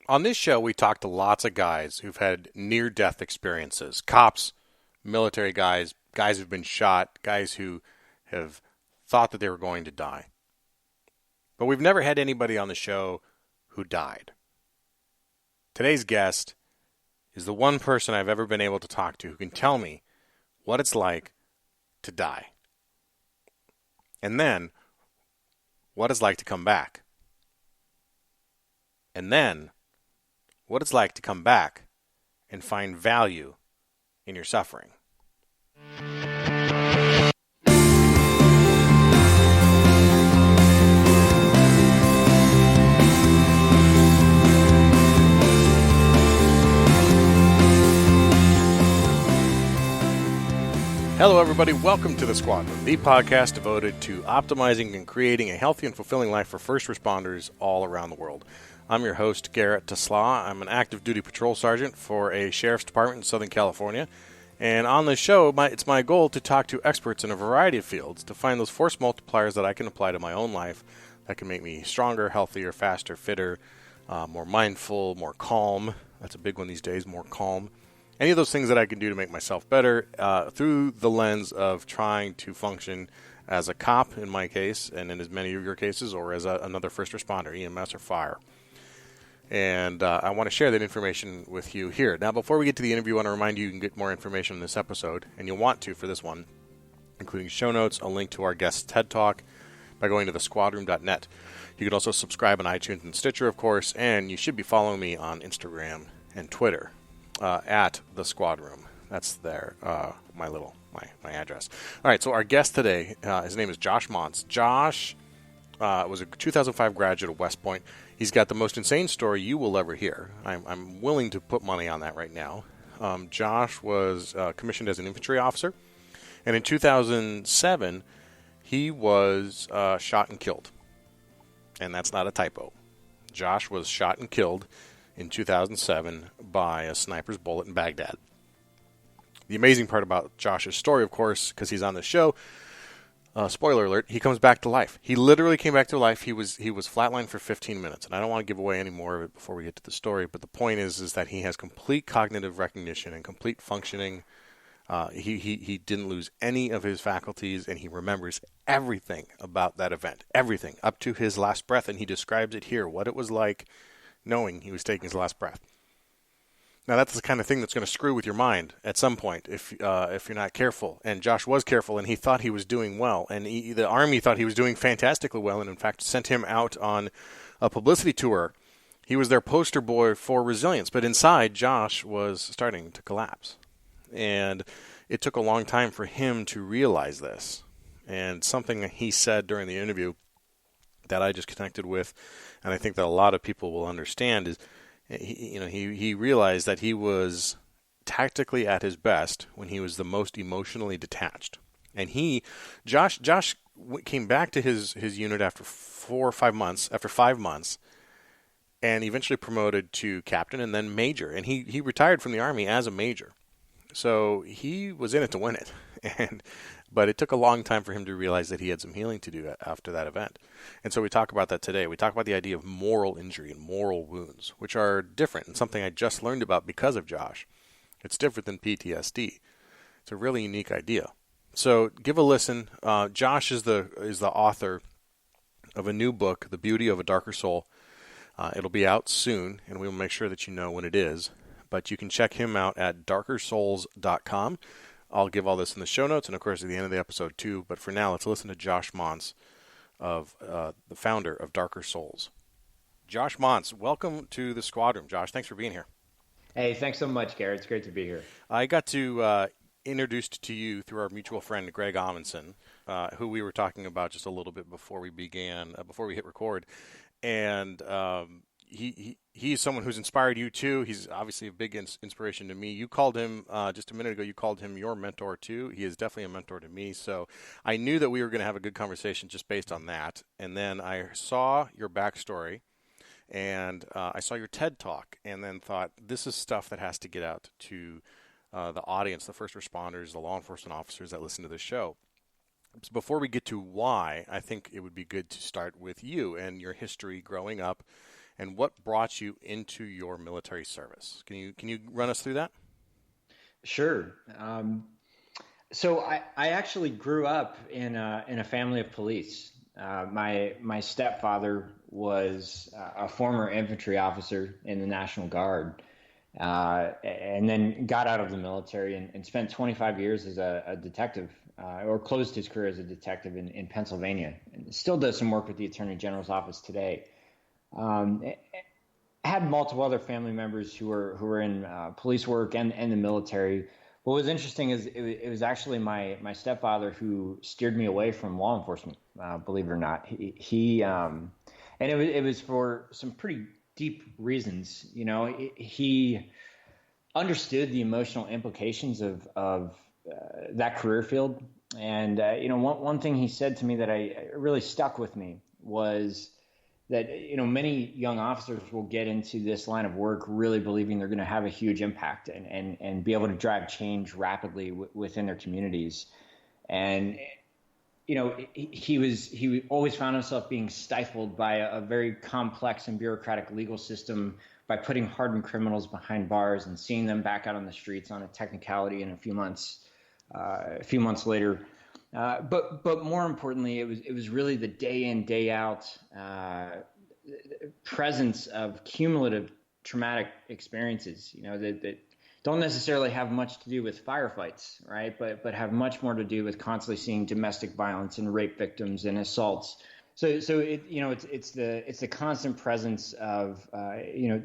On this show, we talk to lots of guys who've had near-death experiences. Cops, military guys, guys who've been shot, guys who have thought that they were going to die. But we've never had anybody on the show who died. Today's guest is the one person I've ever been able to talk to who can tell me what it's like to die. And then, what it's like to come back. And then, what it's like to come back and find value in your suffering. Hello, everybody. Welcome to The Squadron, the podcast devoted to optimizing and creating a healthy and fulfilling life for first responders all around the world. I'm your host, Garrett Tesla. I'm an active duty patrol sergeant for a sheriff's department in Southern California. And on this show, it's my goal to talk to experts in a variety of fields to find those force multipliers that I can apply to my own life that can make me stronger, healthier, faster, fitter, more mindful, more calm. That's a big one these days, more calm. Any of those things that I can do to make myself better through the lens of trying to function as a cop in my case, and in as many of your cases, or as another first responder, EMS or fire. And I want to share that information with you here. Now, before we get to the interview, I want to remind you can get more information in this episode, and you'll want to for this one, including show notes, a link to our guest's TED Talk, by going to thesquadroom.net. You can also subscribe on iTunes and Stitcher, of course, and you should be following me on Instagram and Twitter. At the Squad Room. That's there, my address. All right, so our guest today, his name is Josh Mantz. Josh was a 2005 graduate of West Point. He's got the most insane story you will ever hear. I'm willing to put money on that right now. Josh was commissioned as an infantry officer, and in 2007, he was shot and killed. And that's not a typo. Josh was shot and killed in 2007 by a sniper's bullet in Baghdad. The amazing part about Josh's story, of course, because he's on the show, spoiler alert, he comes back to life. He literally came back to life. He was flatlined for 15 minutes, and I don't want to give away any more of it before we get to the story, but the point is that he has complete cognitive recognition and complete functioning. He didn't lose any of his faculties, and he remembers everything about that event, everything, up to his last breath, and he describes it here, what it was like knowing he was taking his last breath. Now, that's the kind of thing that's going to screw with your mind at some point if you're not careful. And Josh was careful, and he thought he was doing well. And the Army thought he was doing fantastically well, and in fact sent him out on a publicity tour. He was their poster boy for resilience. But inside, Josh was starting to collapse. And it took a long time for him to realize this. And something that he said during the interview that I just connected with, and I think that a lot of people will understand, is he realized that he was tactically at his best when he was the most emotionally detached. And Josh came back to his unit after 5 months, and eventually promoted to captain and then major. And he retired from the Army as a major. So he was in it to win it. But it took a long time for him to realize that he had some healing to do after that event. And so we talk about that today. We talk about the idea of moral injury and moral wounds, which are different and something I just learned about because of Josh. It's different than PTSD. It's a really unique idea. So give a listen. Josh is the author of a new book, The Beauty of a Darker Soul. It'll be out soon, and we'll make sure that you know when it is. But you can check him out at darkersouls.com. I'll give all this in the show notes and, of course, at the end of the episode, too. But for now, let's listen to Josh Mantz, the founder of Darker Souls. Josh Mantz, welcome to the Squadron. Josh, thanks for being here. Hey, thanks so much, Garrett. It's great to be here. I got to introduced to you through our mutual friend, Greg Amundsen, who we were talking about just a little bit before we began, before we hit record. And he's someone who's inspired you too. He's obviously a big inspiration to me. You called him just a minute ago. You called him your mentor too. He is definitely a mentor to me. So I knew that we were going to have a good conversation just based on that. And then I saw your backstory, and I saw your TED Talk, and then thought this is stuff that has to get out to the audience, the first responders, the law enforcement officers that listen to this show. So before we get to why, I think it would be good to start with you and your history growing up and what brought you into your military service. Can you run us through that? Sure. So I actually grew up in a family of police. My stepfather was a former infantry officer in the National Guard, and then got out of the military and spent 25 years as a detective, or closed his career as a detective in Pennsylvania, and still does some work with the Attorney General's office today. Had multiple other family members who were in police work and the military. What was interesting is it was actually my stepfather who steered me away from law enforcement. Believe it or not, and it was for some pretty deep reasons. He understood the emotional implications of that career field, and one thing he said to me that I really stuck with me was that many young officers will get into this line of work really believing they're going to have a huge impact and be able to drive change rapidly within their communities. And he always found himself being stifled by a very complex and bureaucratic legal system, by putting hardened criminals behind bars and seeing them back out on the streets on a technicality in a few months later. But more importantly, it was really the day in, day out presence of cumulative traumatic experiences, that don't necessarily have much to do with firefights, right? But have much more to do with constantly seeing domestic violence and rape victims and assaults. So it's the constant presence of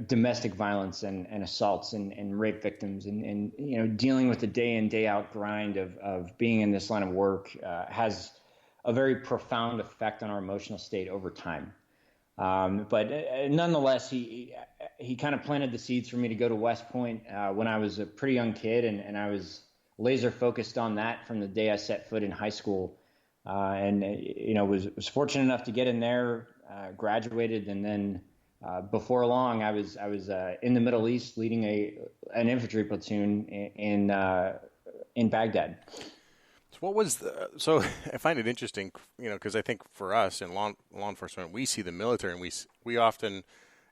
domestic violence and assaults and rape victims and dealing with the day in, day out grind of being in this line of work has a very profound effect on our emotional state over time. But nonetheless, he kind of planted the seeds for me to go to West Point when I was a pretty young kid, and I was laser focused on that from the day I set foot in high school. Was fortunate enough to get in there, graduated, and then before long, I was in the Middle East leading an infantry platoon in Baghdad. So I find it interesting, because I think for us in law enforcement, we see the military and we often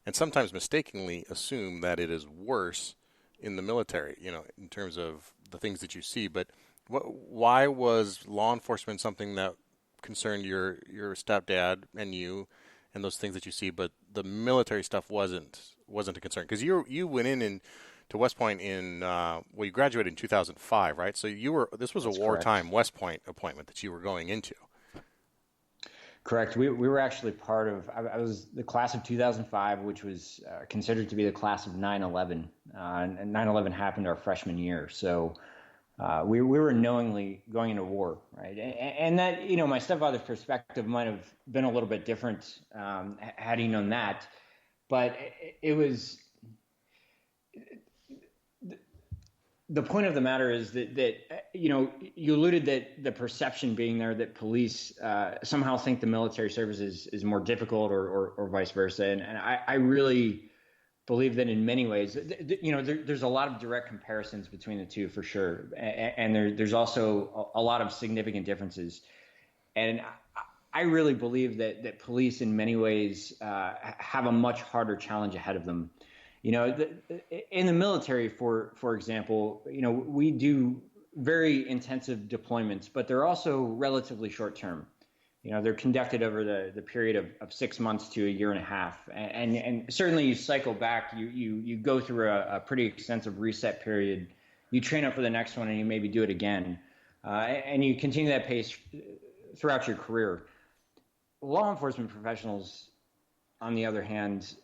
and sometimes mistakenly assume that it is worse in the military, in terms of the things that you see, but why was law enforcement something that concerned your stepdad and you, and those things that you see, but the military stuff wasn't a concern? Because you went to West Point you graduated in 2005, right? So this was That's a wartime correct. West Point appointment that you were going into. Correct. We were actually part of. I was the class of 2005, which was considered to be the class of 9/11. And 9/11 happened our freshman year, so. We were knowingly going into war, right? And that, my stepfather's perspective might have been a little bit different had he known that. But it was the point of the matter is that you alluded that the perception being there that police somehow think the military service is more difficult or vice versa. And I really believe that in many ways, there's a lot of direct comparisons between the two for sure, and there's also a lot of significant differences. And I really believe that police in many ways have a much harder challenge ahead of them. In the military, for example, we do very intensive deployments, but they're also relatively short term. They're conducted over the period of 6 months to a year and a half. And certainly you cycle back, you go through a pretty extensive reset period. You train up for the next one and you maybe do it again. And you continue that pace throughout your career. Law enforcement professionals, on the other hand,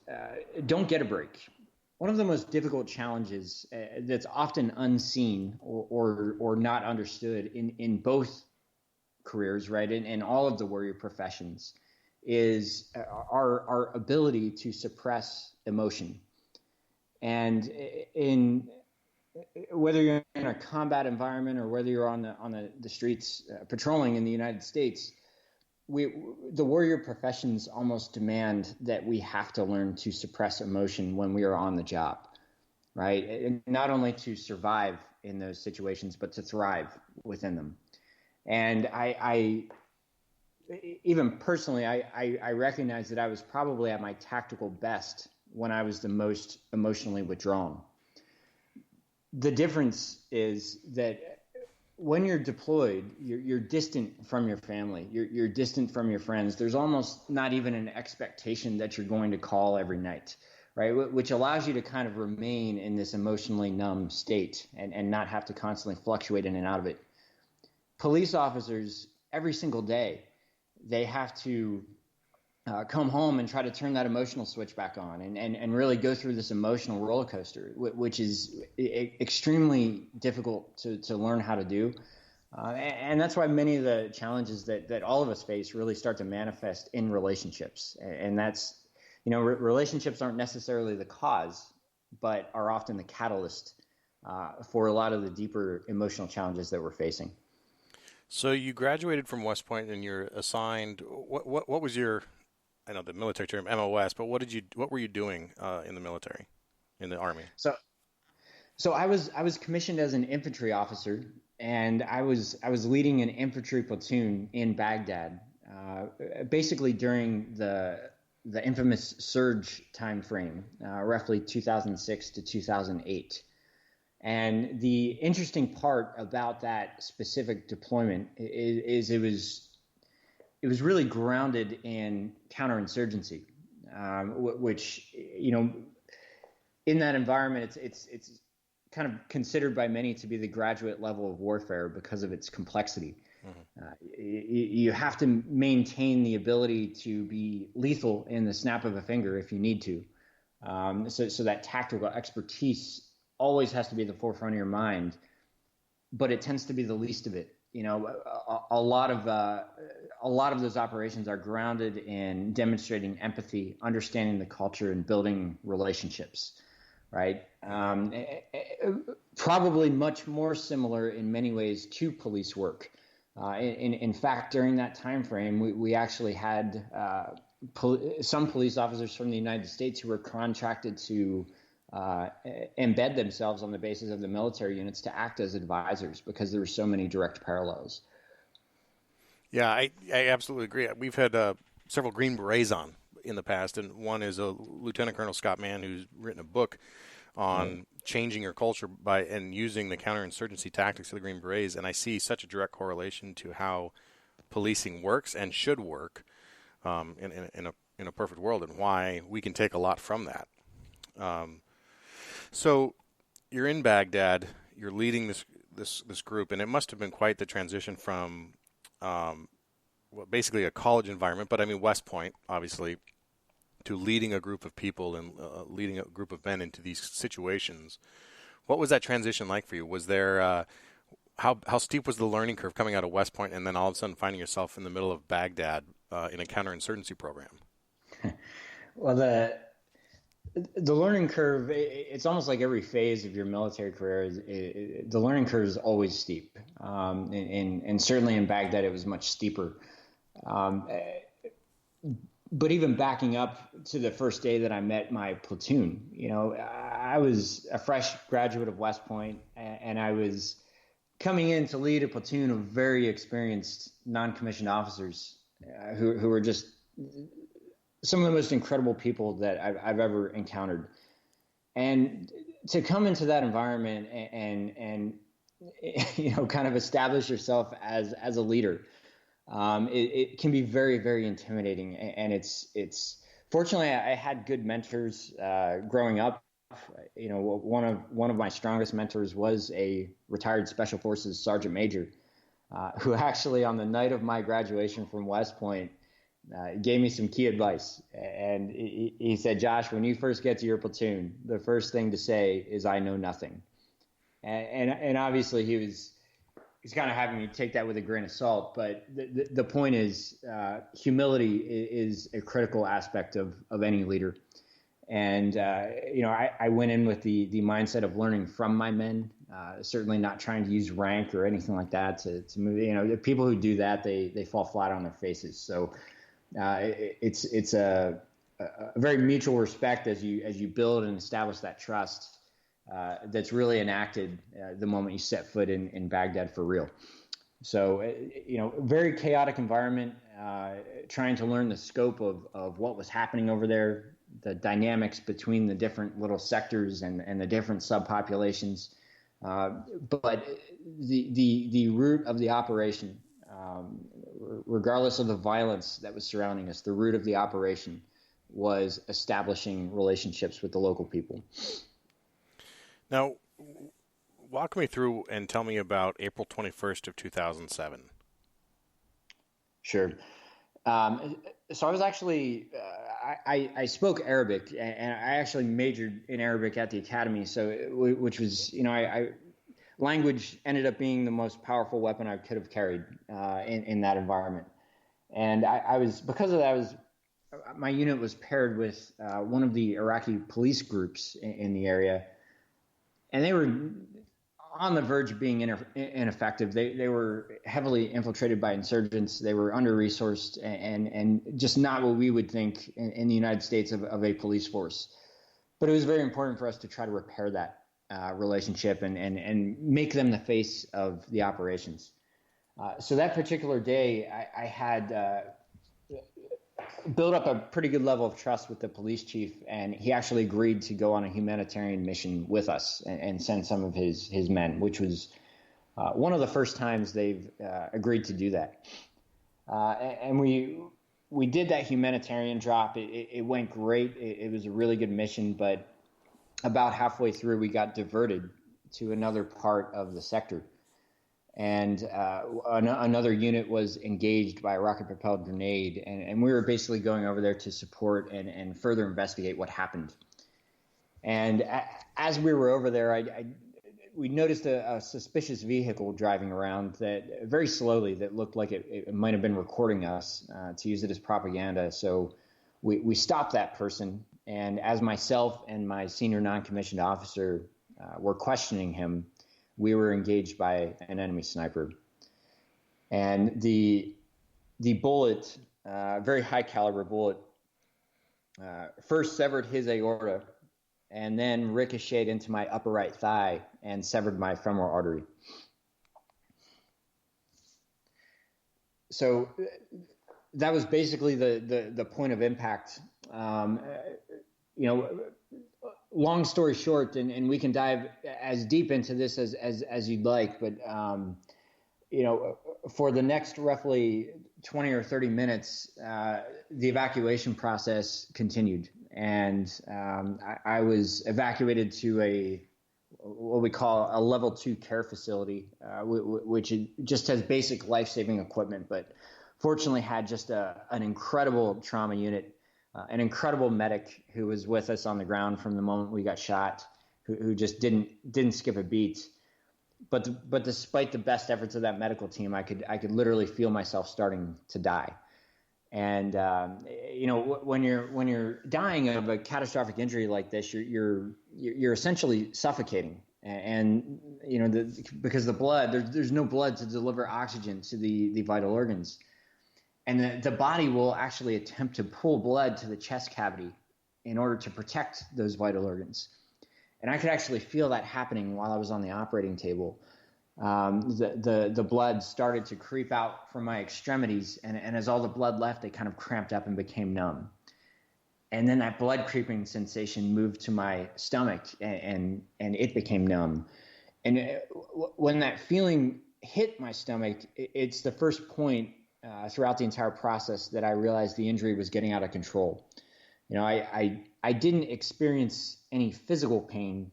don't get a break. One of the most difficult challenges that's often unseen or not understood in both careers, right, in all of the warrior professions, is our ability to suppress emotion. And in whether you're in a combat environment or whether you're on the streets patrolling in the United States, the warrior professions almost demand that we have to learn to suppress emotion when we are on the job, right? And not only to survive in those situations, but to thrive within them. And I even personally, I recognize that I was probably at my tactical best when I was the most emotionally withdrawn. The difference is that when you're deployed, you're distant from your family, you're distant from your friends. There's almost not even an expectation that you're going to call every night, right? Which allows you to kind of remain in this emotionally numb state and not have to constantly fluctuate in and out of it. Police officers, every single day, they have to come home and try to turn that emotional switch back on and really go through this emotional roller coaster, which is extremely difficult to learn how to do. And that's why many of the challenges that all of us face really start to manifest in relationships. And that's, relationships aren't necessarily the cause, but are often the catalyst for a lot of the deeper emotional challenges that we're facing. So you graduated from West Point and you're assigned, what was your, I know the military term MOS, but what were you doing in the military, in the Army? So I was commissioned as an infantry officer, and I was leading an infantry platoon in Baghdad, basically during the infamous surge time frame, roughly 2006 to 2008. And the interesting part about that specific deployment is it was really grounded in counterinsurgency, which, in that environment, it's kind of considered by many to be the graduate level of warfare because of its complexity. Mm-hmm. You have to maintain the ability to be lethal in the snap of a finger if you need to. So that tactical expertise always has to be at the forefront of your mind, but it tends to be the least of it. A lot of those operations are grounded in demonstrating empathy, understanding the culture, and building relationships, right? Probably much more similar in many ways to police work. In fact, during that time frame, we actually had some police officers from the United States who were contracted to embed themselves on the basis of the military units to act as advisors because there were so many direct parallels. Yeah, I absolutely agree. We've had several Green Berets on in the past, and one is a Lieutenant Colonel Scott Mann who's written a book on changing your culture and using the counterinsurgency tactics of the Green Berets, and I see such a direct correlation to how policing works and should work in a perfect world, and why we can take a lot from that. So you're in Baghdad, you're leading this group, and it must have been quite the transition from basically a college environment, but I mean West Point, obviously, to leading a group of people and leading a group of men into these situations. What was that transition like for you? Was there how steep was the learning curve coming out of West Point and then all of a sudden finding yourself in the middle of Baghdad in a counterinsurgency program? Well, the learning curve, it's almost like every phase of your military career, the learning curve is always steep. And certainly in Baghdad, it was much steeper. But even backing up to the first day that I met my platoon, I was a fresh graduate of West Point, and I was coming in to lead a platoon of very experienced non-commissioned officers who were just some of the most incredible people that I've ever encountered. And to come into that environment and kind of establish yourself as a leader, it can be very, very intimidating. And it's fortunately I had good mentors growing up. One of my strongest mentors was a retired Special Forces Sergeant Major, who actually on the night of my graduation from West Point gave me some key advice. And he said, "Josh, when you first get to your platoon, the first thing to say is, 'I know nothing.'" And obviously he's kind of having me take that with a grain of salt. But the point is, humility is a critical aspect of any leader. And, I went in with the mindset of learning from my men, certainly not trying to use rank or anything like that to move. The people who do that, they fall flat on their faces. So it's a very mutual respect as you build and establish that trust that's really enacted the moment you set foot in Baghdad for real. So, very chaotic environment, trying to learn the scope of what was happening over there, the dynamics between the different little sectors and the different subpopulations. But the root of the operation, regardless of the violence that was surrounding us, the root of the operation was establishing relationships with the local people. Now, walk me through and tell me about April 21st of 2007. Sure. So I was actually, I spoke Arabic, and I actually majored in Arabic at the academy. So, which was, language ended up being the most powerful weapon I could have carried in that environment. And because of that, my unit was paired with one of the Iraqi police groups in the area, and they were on the verge of being ineffective. They were heavily infiltrated by insurgents. They were under-resourced and just not what we would think in the United States of a police force. But it was very important for us to try to repair that relationship and make them the face of the operations. So that particular day, I had built up a pretty good level of trust with the police chief, and he actually agreed to go on a humanitarian mission with us and send some of his men, which was one of the first times they've agreed to do that. And we did that humanitarian drop. It went great. It was a really good mission, but about halfway through, we got diverted to another part of the sector. And another unit was engaged by a rocket-propelled grenade, and we were basically going over there to support and further investigate what happened. And as we were over there, we noticed a suspicious vehicle driving around that very slowly that looked like it might have been recording us to use it as propaganda. So we stopped that person, and as myself and my senior non-commissioned officer were questioning him, we were engaged by an enemy sniper. And the bullet, very high caliber bullet, first severed his aorta and then ricocheted into my upper right thigh and severed my femoral artery. So that was basically the point of impact. Long story short, and we can dive as deep into this as you'd like, but for the next roughly 20 or 30 minutes, the evacuation process continued, and I was evacuated to what we call a level 2 care facility, which just has basic life-saving equipment, but fortunately had just an incredible trauma unit. An incredible medic who was with us on the ground from the moment we got shot, who just didn't skip a beat. But despite the best efforts of that medical team, I could literally feel myself starting to die. And when you're dying of a catastrophic injury like this, you're essentially suffocating. And because the blood, there's no blood to deliver oxygen to the vital organs. And the body will actually attempt to pull blood to the chest cavity in order to protect those vital organs. And I could actually feel that happening while I was on the operating table. The blood started to creep out from my extremities, and as all the blood left, they kind of cramped up and became numb. And then that blood creeping sensation moved to my stomach, and it became numb. And when that feeling hit my stomach, it's the first point throughout the entire process that I realized the injury was getting out of control. I didn't experience any physical pain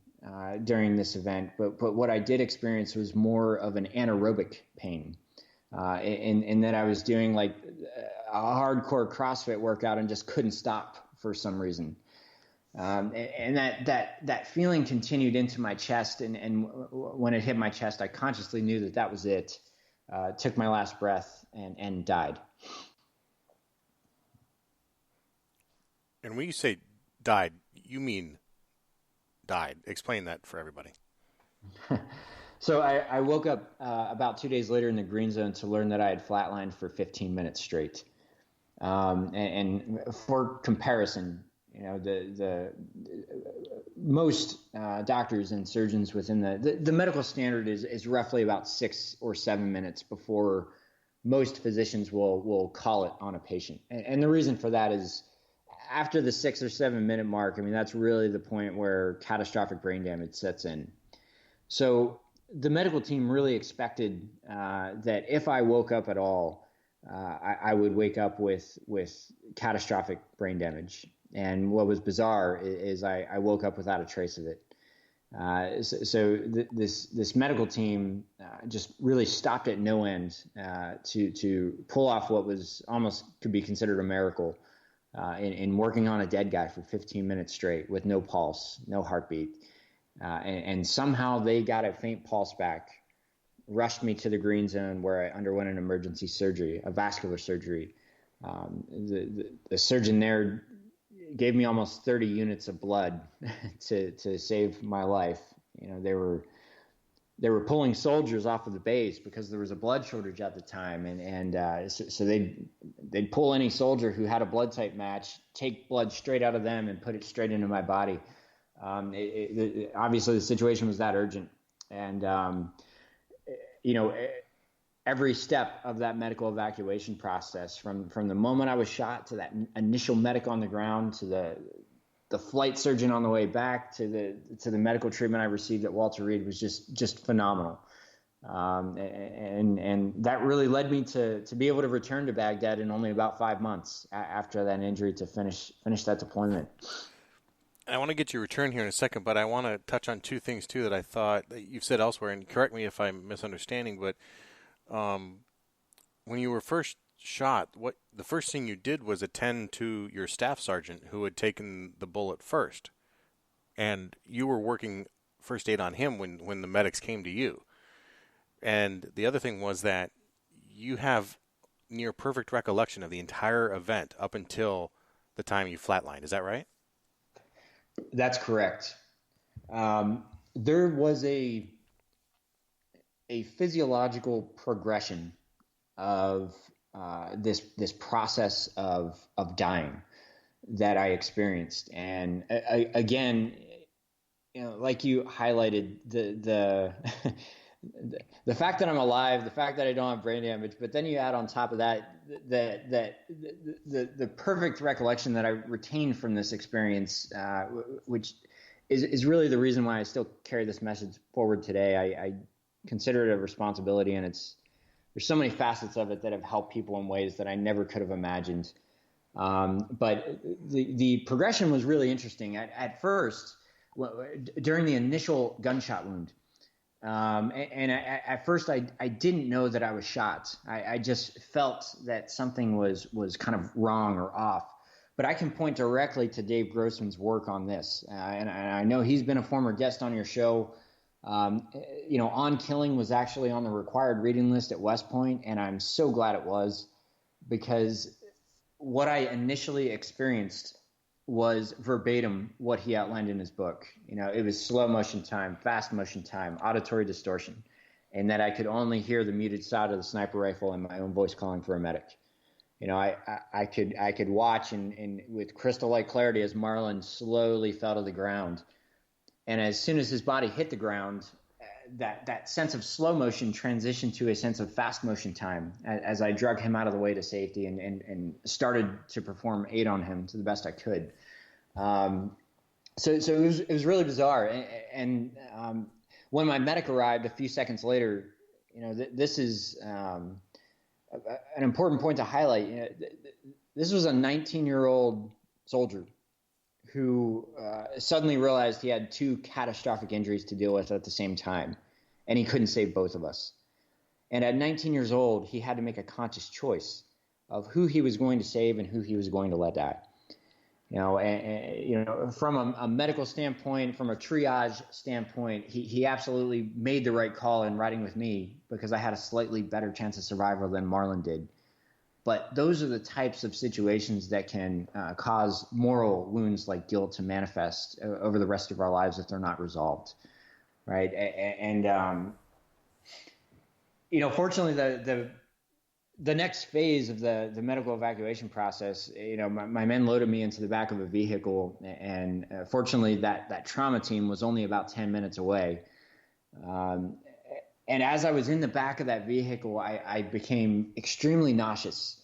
during this event, but what I did experience was more of an anaerobic pain, in that I was doing like a hardcore CrossFit workout and just couldn't stop for some reason. And that feeling continued into my chest, and when it hit my chest, I consciously knew that was it. Took my last breath and died. And when you say died, you mean died. Explain that for everybody. So I woke up about 2 days later in the green zone to learn that I had flatlined for 15 minutes straight. And for comparison, the most doctors and surgeons within the medical standard is roughly about 6 or 7 minutes before most physicians will call it on a patient. And the reason for that is after the 6 or 7 minute mark, I mean, that's really the point where catastrophic brain damage sets in. So the medical team really expected that if I woke up at all, I would wake up with catastrophic brain damage. And what was bizarre is I woke up without a trace of it. This medical team just really stopped at no end to pull off what was almost could be considered a miracle in working on a dead guy for 15 minutes straight with no pulse, no heartbeat. And somehow they got a faint pulse back, rushed me to the green zone where I underwent an emergency surgery, a vascular surgery. The surgeon there gave me almost 30 units of blood to save my life. You know, they were pulling soldiers off of the base because there was a blood shortage at the time, so they'd pull any soldier who had a blood type match, take blood straight out of them and put it straight into my body. Obviously the situation was that urgent, and every step of that medical evacuation process, from the moment I was shot to that initial medic on the ground, to the flight surgeon on the way back, to the medical treatment I received at Walter Reed, was just phenomenal. And that really led me to be able to return to Baghdad in only about 5 months after that injury to finish that deployment. I want to get your return here in a second, but I want to touch on two things too that I thought that you've said elsewhere, and correct me if I'm misunderstanding, but when you were first shot, what the first thing you did was attend to your staff sergeant who had taken the bullet first, and you were working first aid on him when the medics came to you. And the other thing was that you have near perfect recollection of the entire event up until the time you flatlined. Is that right? That's correct. There was a physiological progression of this process of dying that I experienced, and again, like you highlighted, the the fact that I'm alive, the fact that I don't have brain damage, but then you add on top of that the perfect recollection that I retained from this experience, which is really the reason why I still carry this message forward today. I consider it a responsibility, and there's so many facets of it that have helped people in ways that I never could have imagined. But the progression was really interesting. At first, during the initial gunshot wound, at first I didn't know that I was shot. I just felt that something was kind of wrong or off. But I can point directly to Dave Grossman's work on this, and I know he's been a former guest on your show. On Killing was actually on the required reading list at West Point, and I'm so glad it was, because what I initially experienced was verbatim what he outlined in his book. It was slow motion time, fast motion time, auditory distortion, and that I could only hear the muted sound of the sniper rifle and my own voice calling for a medic. I could watch and with crystal light clarity as Marlon slowly fell to the ground. And as soon as his body hit the ground, that sense of slow motion transitioned to a sense of fast motion time as I drug him out of the way to safety and started to perform aid on him to the best I could. So it was really bizarre. And when my medic arrived a few seconds later, this is an important point to highlight. This was a 19-year-old soldier who suddenly realized he had two catastrophic injuries to deal with at the same time, and he couldn't save both of us. And at 19 years old, he had to make a conscious choice of who he was going to save and who he was going to let die. From a medical standpoint, from a triage standpoint, he absolutely made the right call in riding with me because I had a slightly better chance of survival than Marlon did. But those are the types of situations that can cause moral wounds like guilt to manifest over the rest of our lives if they're not resolved, right? And fortunately, the next phase of the medical evacuation process, my men loaded me into the back of a vehicle, and fortunately that trauma team was only about 10 minutes away. And as I was in the back of that vehicle, I became extremely nauseous.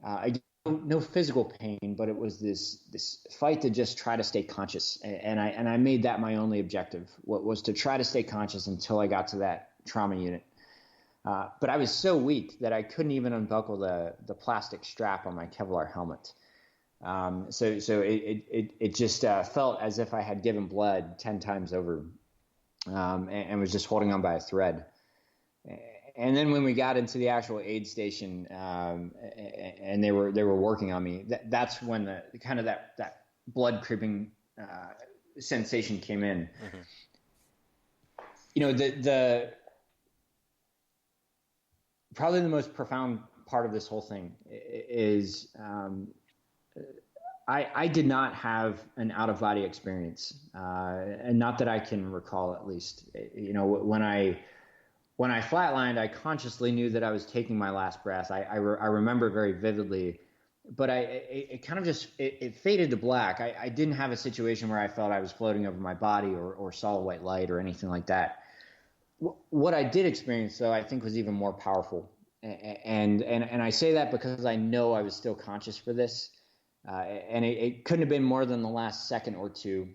I no physical pain, but it was this fight to just try to stay conscious. And I made that my only objective, was to try to stay conscious until I got to that trauma unit. But I was so weak that I couldn't even unbuckle the plastic strap on my Kevlar helmet. So it just felt as if I had given blood 10 times over, and was just holding on by a thread. And then when we got into the actual aid station, and they were working on me, that's when the kind of that blood creeping sensation came in. Mm-hmm. The probably the most profound part of this whole thing is I did not have an out-of-body experience, and not that I can recall, at least. When I flatlined, I consciously knew that I was taking my last breath. I remember very vividly, but it kind of just it faded to black. I didn't have a situation where I felt I was floating over my body or saw a white light or anything like that. What I did experience, though, I think was even more powerful. And I say that because I know I was still conscious for this. And it couldn't have been more than the last second or two.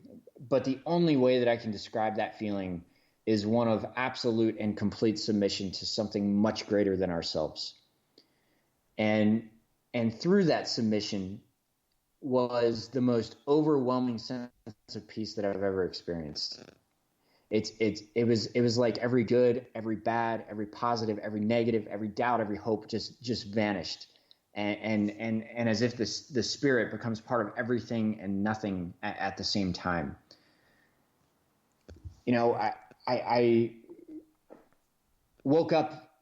But the only way that I can describe that feeling is one of absolute and complete submission to something much greater than ourselves. And through that submission was the most overwhelming sense of peace that I've ever experienced. It was like every good, every bad, every positive, every negative, every doubt, every hope just vanished. And as if the spirit becomes part of everything and nothing at the same time. I woke up,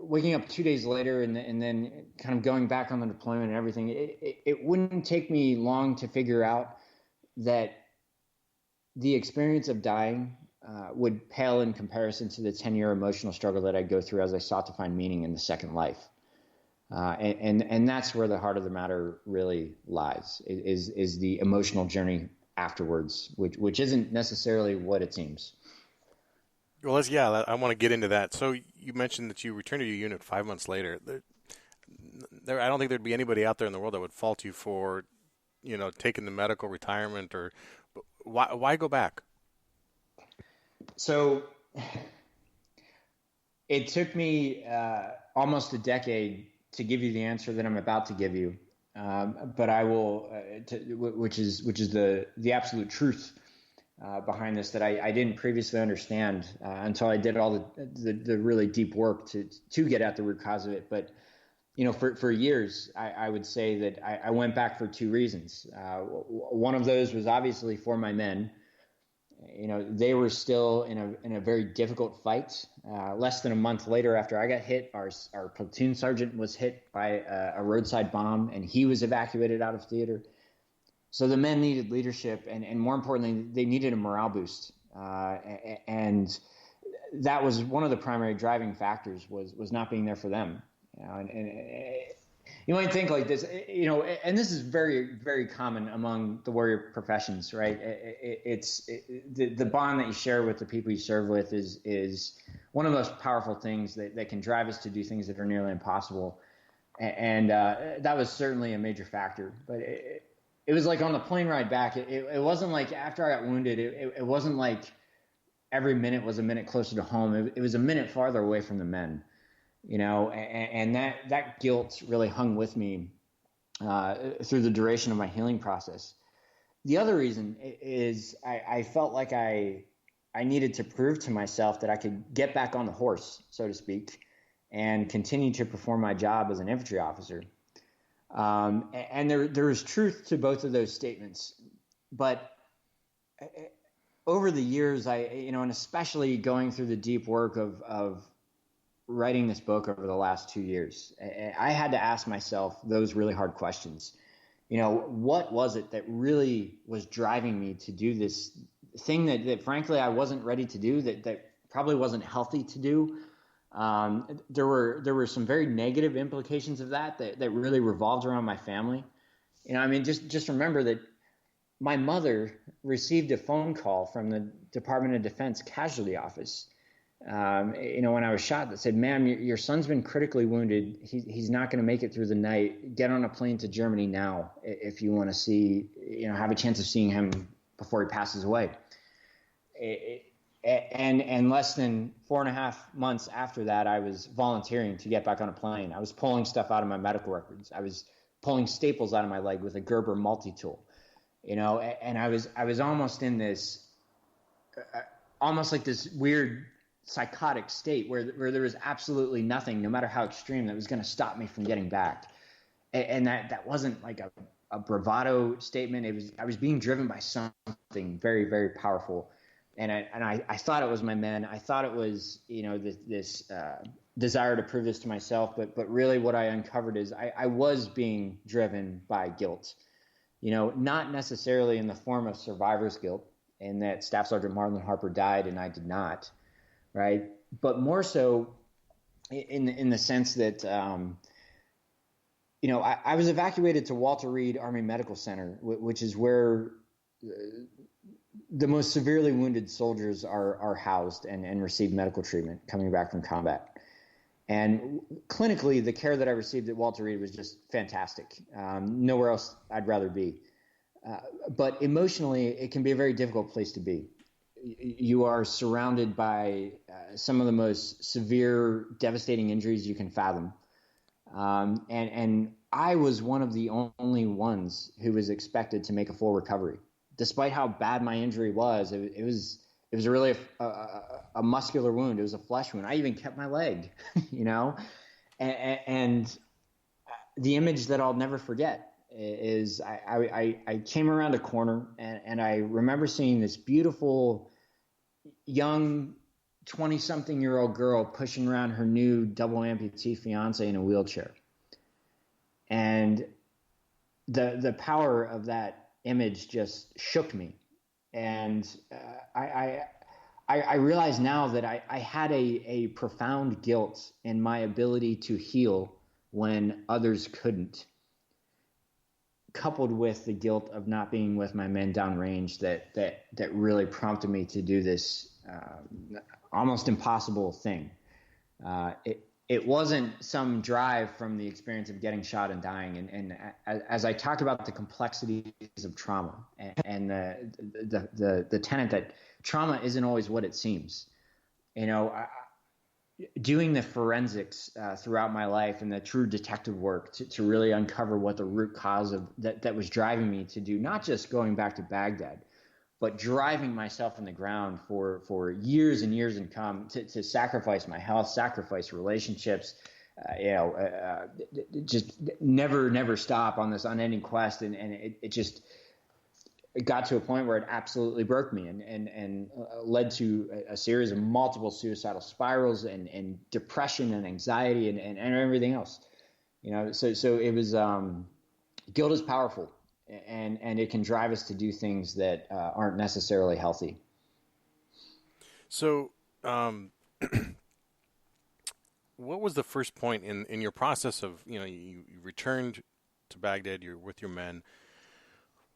waking up 2 days later and then kind of going back on the deployment and everything. It wouldn't take me long to figure out that the experience of dying would pale in comparison to the 10-year emotional struggle that I'd go through as I sought to find meaning in the second life. And that's where the heart of the matter really lies, is the emotional journey afterwards, which isn't necessarily what it seems. Well, I want to get into that. So you mentioned that you returned to your unit 5 months later. I don't think there'd be anybody out there in the world that would fault you for, taking the medical retirement. Or why go back? So it took me almost a decade to give you the answer that I'm about to give you, but I will, which is the absolute truth behind this that I didn't previously understand until I did all the really deep work to get at the root cause of it. But for years, I would say that I went back for two reasons. One of those was obviously for my men. They were still in a very difficult fight. Less than a month later, after I got hit, our platoon sergeant was hit by a roadside bomb, and he was evacuated out of theater. So the men needed leadership, and more importantly, they needed a morale boost. And that was one of the primary driving factors was not being there for them. And you might think like this, and this is very, very common among the warrior professions, right? The bond that you share with the people you serve with is one of the most powerful things that can drive us to do things that are nearly impossible. And that was certainly a major factor. But it was like on the plane ride back, it wasn't like after I got wounded, it wasn't like every minute was a minute closer to home. It was a minute farther away from the men. And that guilt really hung with me through the duration of my healing process. The other reason is I felt like I needed to prove to myself that I could get back on the horse, so to speak, and continue to perform my job as an infantry officer. And there is truth to both of those statements. But over the years, and especially going through the deep work of writing this book over the last 2 years, I had to ask myself those really hard questions. What was it that really was driving me to do this thing that frankly I wasn't ready to do, that probably wasn't healthy to do, There were some very negative implications of that really revolved around my family. I mean, just remember that my mother received a phone call from the Department of Defense Casualty Office, when I was shot, that said, "Ma'am, your son's been critically wounded. He's not going to make it through the night. Get on a plane to Germany now if you want to see, have a chance of seeing him before he passes away." And less than 4.5 months after that, I was volunteering to get back on a plane. I was pulling stuff out of my medical records. I was pulling staples out of my leg with a Gerber multi-tool, and I was almost in this, almost like this weird psychotic state where there was absolutely nothing, no matter how extreme, that was going to stop me from getting back. And that wasn't like a bravado statement. I was being driven by something very, very powerful. And I thought it was my men. I thought it was, this desire to prove this to myself. But really what I uncovered is I was being driven by guilt, not necessarily in the form of survivor's guilt, in that Staff Sergeant Marlon Harper died and I did not, right? But more so in the sense that, I was evacuated to Walter Reed Army Medical Center, which is where the most severely wounded soldiers are housed and receive medical treatment coming back from combat. And clinically, the care that I received at Walter Reed was just fantastic. Nowhere else I'd rather be. But emotionally, it can be a very difficult place to be. You are surrounded by some of the most severe, devastating injuries you can fathom. And I was one of the only ones who was expected to make a full recovery. Despite how bad my injury was, it was really a muscular wound. It was a flesh wound. I even kept my leg, and the image that I'll never forget is I came around a corner and I remember seeing this beautiful young 20-something-year-old girl pushing around her new double amputee fiance in a wheelchair. And the power of that image just shook me. And I realize now that I had a profound guilt in my ability to heal when others couldn't, coupled with the guilt of not being with my men downrange that really prompted me to do this almost impossible thing. It wasn't some drive from the experience of getting shot and dying. And as I talked about the complexities of trauma and the tenet that trauma isn't always what it seems, doing the forensics throughout my life and the true detective work to really uncover what the root cause of that was driving me to do, not just going back to Baghdad, but driving myself in the ground for years and years and come to sacrifice my health, sacrifice relationships, just never stop on this unending quest. And it got to a point where it absolutely broke me and led to a series of multiple suicidal spirals and depression and anxiety and everything else. So it was, guilt is powerful. And it can drive us to do things that aren't necessarily healthy. So, what was the first point in your process of, you returned to Baghdad, you're with your men.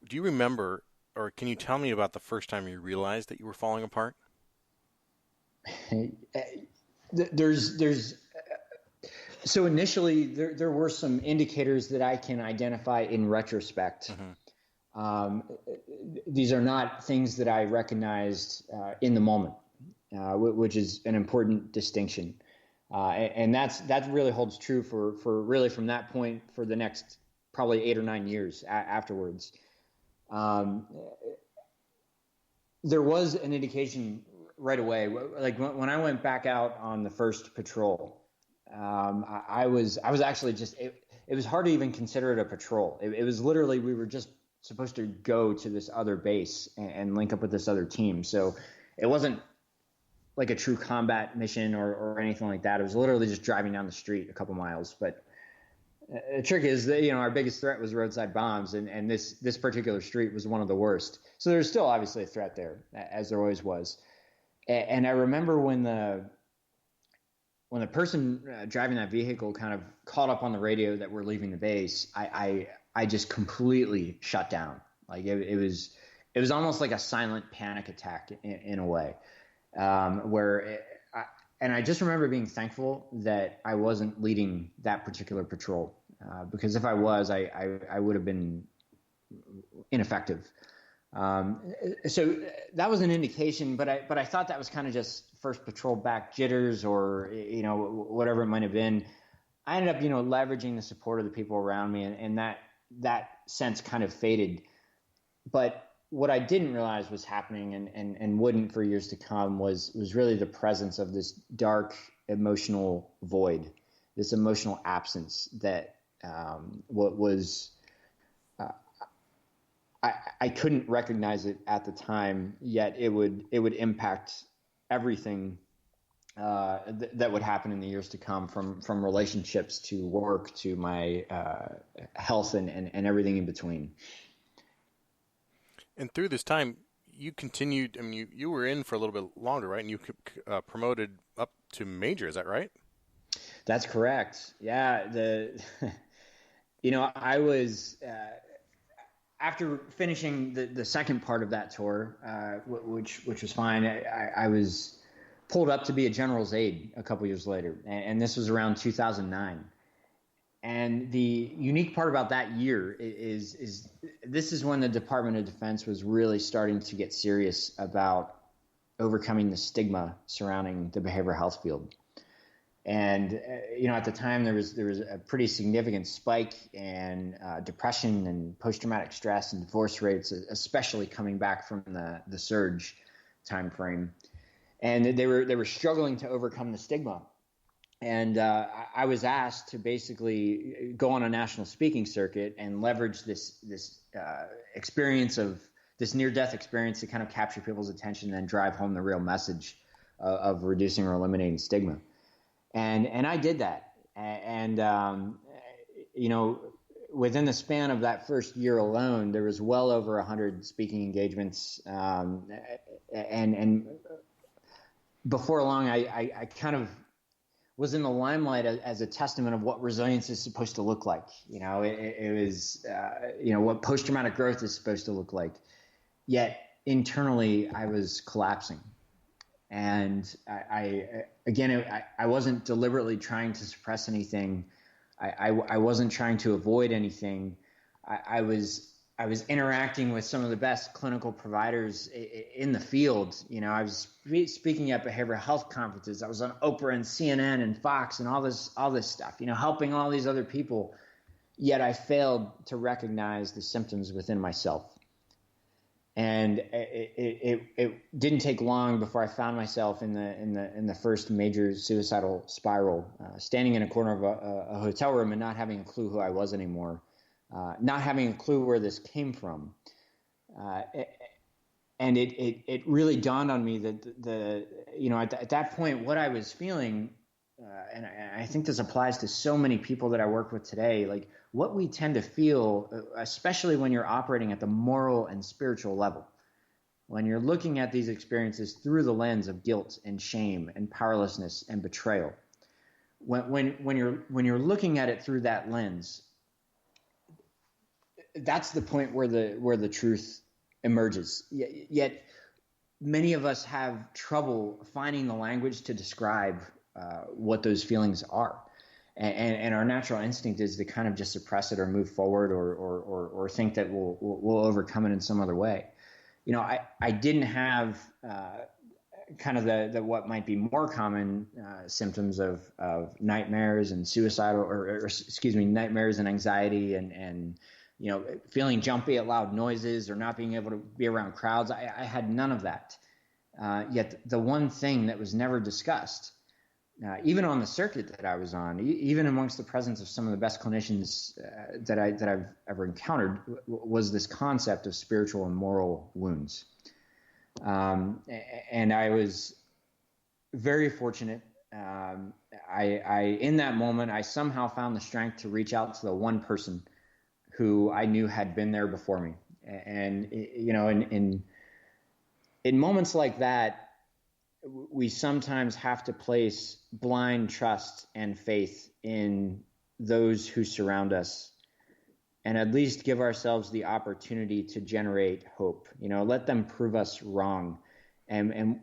Do you remember, or can you tell me about the first time you realized that you were falling apart? So initially, there were some indicators that I can identify in retrospect. Mm-hmm. These are not things that I recognized in the moment, which is an important distinction. And that really holds true for really from that point for the next probably 8 or 9 years afterwards. There was an indication right away. Like when I went back out on the first patrol, I was actually it was hard to even consider it a patrol. It was literally, we were just supposed to go to this other base and link up with this other team. So it wasn't like a true combat mission or anything like that. It was literally just driving down the street a couple miles. But the trick is that, our biggest threat was roadside bombs. And this particular street was one of the worst. So there's still obviously a threat there, as there always was. And I remember when when the person driving that vehicle kind of called up on the radio that we're leaving the base, I just completely shut down. Like it was almost like a silent panic attack in a way, and I just remember being thankful that I wasn't leading that particular patrol, because if I was, I would have been ineffective. So that was an indication, but I thought that was kind of just first patrol back jitters, or whatever it might have been. I ended up leveraging the support of the people around me, and that sense kind of faded. But what I didn't realize was happening, and wouldn't for years to come, was really the presence of this dark emotional void, this emotional absence that I couldn't recognize it at the time, yet it would impact everything that would happen in the years to come, from relationships to work to my health and everything in between. And through this time, you continued. I mean, you were in for a little bit longer, right? And you promoted up to major. Is that right? That's correct. Yeah. I was after finishing the second part of that tour, which was fine. I was pulled up to be a general's aide a couple years later, and this was around 2009. And the unique part about that year is this is when the Department of Defense was really starting to get serious about overcoming the stigma surrounding the behavioral health field. And at the time there was a pretty significant spike in depression and post-traumatic stress and divorce rates, especially coming back from the surge time frame. And they were struggling to overcome the stigma. And I was asked to basically go on a national speaking circuit and leverage this experience of this near-death experience to kind of capture people's attention and drive home the real message of reducing or eliminating stigma. And I did that. And within the span of that first year alone, there was well over 100 speaking engagements. And before long, I kind of was in the limelight as a testament of what resilience is supposed to look like. It was, what post-traumatic growth is supposed to look like. Yet internally, I was collapsing. And I wasn't deliberately trying to suppress anything. I wasn't trying to avoid anything. I was interacting with some of the best clinical providers in the field. I was speaking at behavioral health conferences. I was on Oprah and CNN and Fox and all this stuff, helping all these other people. Yet I failed to recognize the symptoms within myself. And it didn't take long before I found myself in the first major suicidal spiral, standing in a corner of a hotel room and not having a clue who I was anymore. Not having a clue where this came from. And it really dawned on me that at that point, what I was feeling, and I think this applies to so many people that I work with today, like what we tend to feel, especially when you're operating at the moral and spiritual level, when you're looking at these experiences through the lens of guilt and shame and powerlessness and betrayal. When you're looking at it through that lens, that's the point where the truth emerges. Yet many of us have trouble finding the language to describe what those feelings are. And our natural instinct is to kind of just suppress it or move forward or think that we'll overcome it in some other way. I didn't have kind of the what might be more common symptoms of nightmares and suicidal or nightmares and anxiety and feeling jumpy at loud noises or not being able to be around crowds. I had none of that. Yet the one thing that was never discussed, even on the circuit that I was on, even amongst the presence of some of the best clinicians that I've ever encountered, was this concept of spiritual and moral wounds. And I was very fortunate. I in that moment, I somehow found the strength to reach out to the one person who I knew had been there before me. And in moments like that, we sometimes have to place blind trust and faith in those who surround us, and at least give ourselves the opportunity to generate hope. Let them prove us wrong. And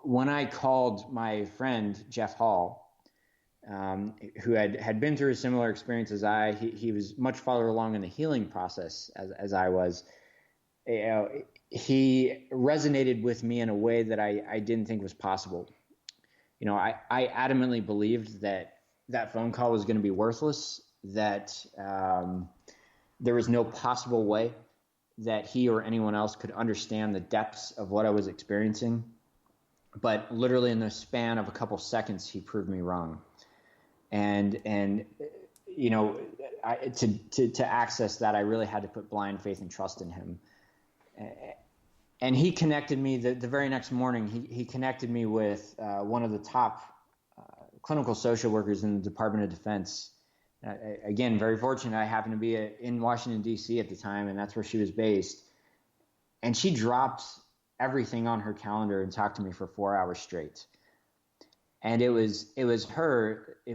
when I called my friend Jeff Hall, who had been through a similar experience as he was much farther along in the healing process as I was. He resonated with me in a way that I didn't think was possible. I adamantly believed that phone call was going to be worthless, that there was no possible way that he or anyone else could understand the depths of what I was experiencing. But literally in the span of a couple seconds, he proved me wrong. And to access that, I really had to put blind faith and trust in him. And he connected me the very next morning. He connected me with one of the top clinical social workers in the Department of Defense. Again, very fortunate. I happened to be in Washington, D.C. at the time, and that's where she was based. And she dropped everything on her calendar and talked to me for 4 hours straight. And it was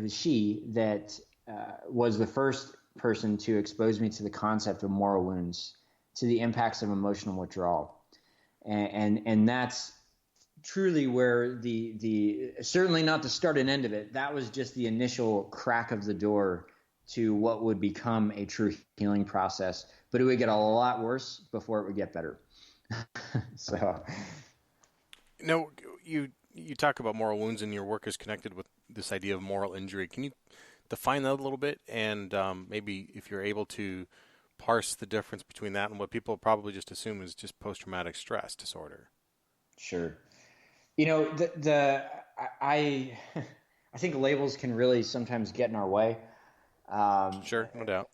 she that was the first person to expose me to the concept of moral wounds, to the impacts of emotional withdrawal. And that's truly where the certainly not the start and end of it. That was just the initial crack of the door to what would become a true healing process. But it would get a lot worse before it would get better. So, you talk about moral wounds, and your work is connected with this idea of moral injury. Can you define that a little bit, and maybe if you're able to parse the difference between that and what people probably just assume is just post-traumatic stress disorder? Sure. I think labels can really sometimes get in our way. Sure, no doubt.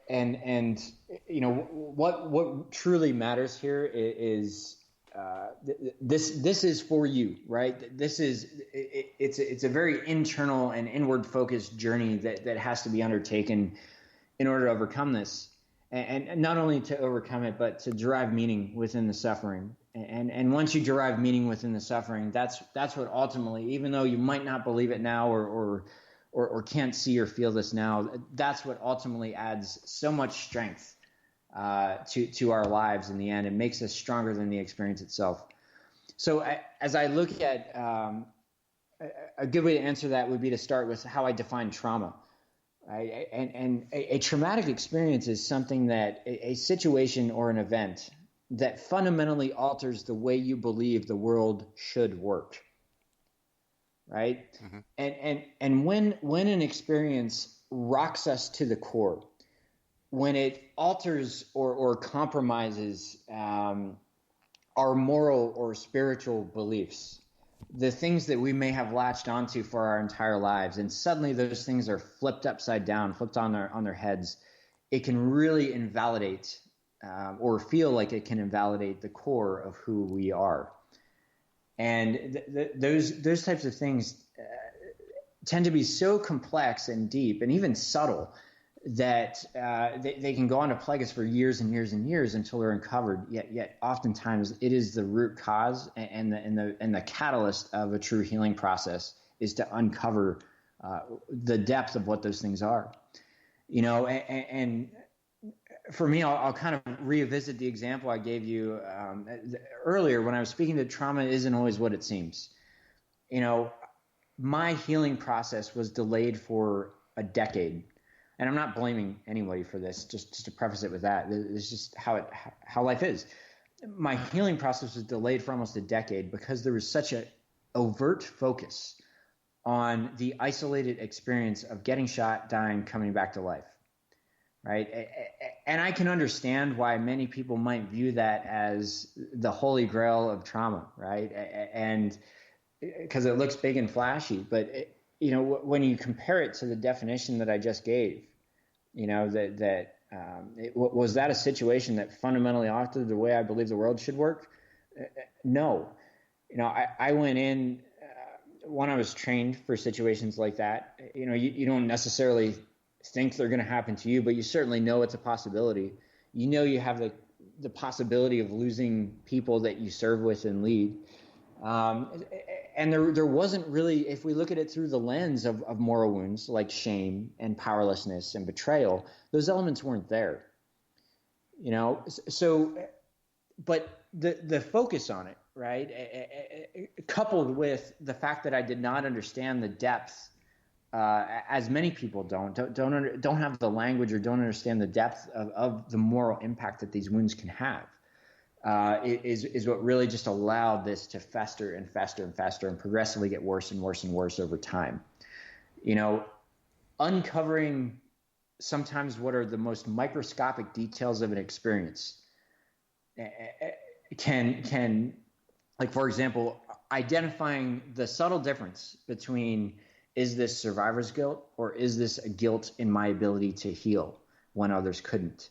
And what truly matters here is this is for you, right? It's a very internal and inward focused journey that has to be undertaken in order to overcome this, and not only to overcome it, but to derive meaning within the suffering. And once you derive meaning within the suffering, that's what ultimately, even though you might not believe it now or can't see or feel this now, that's what ultimately adds so much strength to our lives in the end. It makes us stronger than the experience itself. So as I look at a good way to answer that would be to start with how I define trauma. Right? And a traumatic experience is something that a situation or an event that fundamentally alters the way you believe the world should work. Right? Mm-hmm. And when an experience rocks us to the core, when it alters or compromises our moral or spiritual beliefs, the things that we may have latched onto for our entire lives, and suddenly those things are flipped upside down, flipped on their heads, it can really invalidate or feel like it can invalidate the core of who we are. And those types of things tend to be so complex and deep and even subtle that they can go on to plague us for years and years and years until they're uncovered. Yet oftentimes it is the root cause and the catalyst of a true healing process is to uncover the depth of what those things are. And for me, I'll kind of revisit the example I gave you earlier when I was speaking that trauma isn't always what it seems. My healing process was delayed for a decade. And I'm not blaming anybody for this, just to preface it with that. It's just how life is. My healing process was delayed for almost a decade because there was such an overt focus on the isolated experience of getting shot, dying, coming back to life. Right? And I can understand why many people might view that as the holy grail of trauma, right? And because it looks big and flashy, but when you compare it to the definition that I just gave, was that a situation that fundamentally altered the way I believe the world should work? No. I went in when I was trained for situations like that. You don't necessarily think they're going to happen to you, but you certainly know it's a possibility. You have the possibility of losing people that you serve with and lead. and there wasn't really, if we look at it through the lens of moral wounds like shame and powerlessness and betrayal, those elements weren't there. So, but the focus on it, right, coupled with the fact that I did not understand the depth, as many people don't have the language or don't understand the depth of the moral impact that these wounds can have, is what really just allowed this to fester and fester and fester and progressively get worse and worse and worse over time. Uncovering sometimes what are the most microscopic details of an experience can, like, for example, identifying the subtle difference between, is this survivor's guilt or is this a guilt in my ability to heal when others couldn't?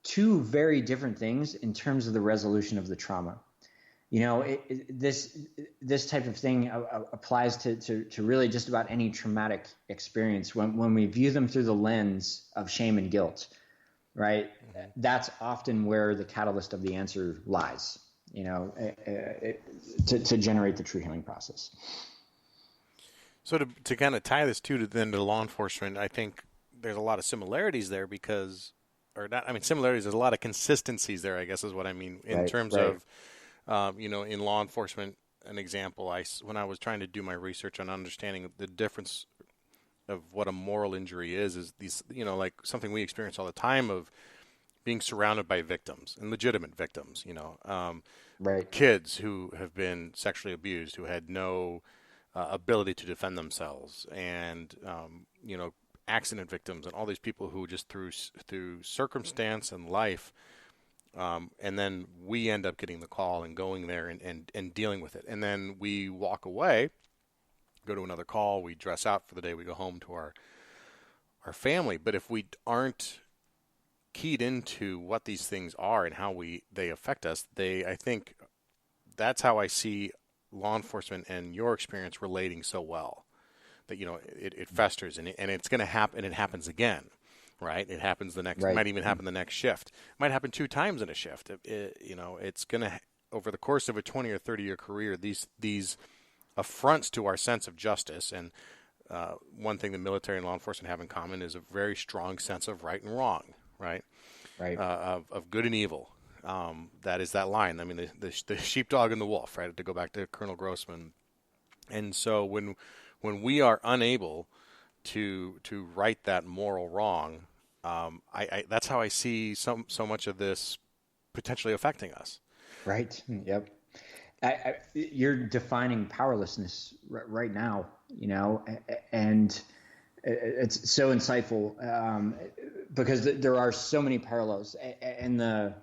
Two very different things in terms of the resolution of the trauma. This type of thing applies to really just about any traumatic experience. When we view them through the lens of shame and guilt, right? Mm-hmm. That's often where the catalyst of the answer lies, to generate the true healing process. So to kind of tie this to law enforcement, I think there's a lot of similarities there similarities, there's a lot of consistencies there, I guess is what I mean, in terms of, in law enforcement. An example, when I was trying to do my research on understanding the difference of what a moral injury is these, like something we experience all the time of being surrounded by victims and legitimate victims, kids who have been sexually abused, who had no ability to defend themselves, and, accident victims, and all these people who just through circumstance and life, and then we end up getting the call and going there and dealing with it. And then we walk away, go to another call, we dress out for the day, we go home to our family. But if we aren't keyed into what these things are and how they affect us, I think that's how I see law enforcement and your experience relating so well. That it festers and it's going to happen, and it happens again, right? It happens the next, might even happen the next shift. It might happen 2 times in a shift. It's going to, over the course of a 20 or 30 year career, these affronts to our sense of justice. And one thing the military and law enforcement have in common is a very strong sense of right and wrong, right? Of good and evil. That is that line. I mean, the sheepdog and the wolf, right? To go back to Colonel Grossman. And so when we are unable to right that moral wrong, that's how I see so much of this potentially affecting us. Right. Yep. You're defining powerlessness right now, and it's so insightful, because there are so many parallels. And the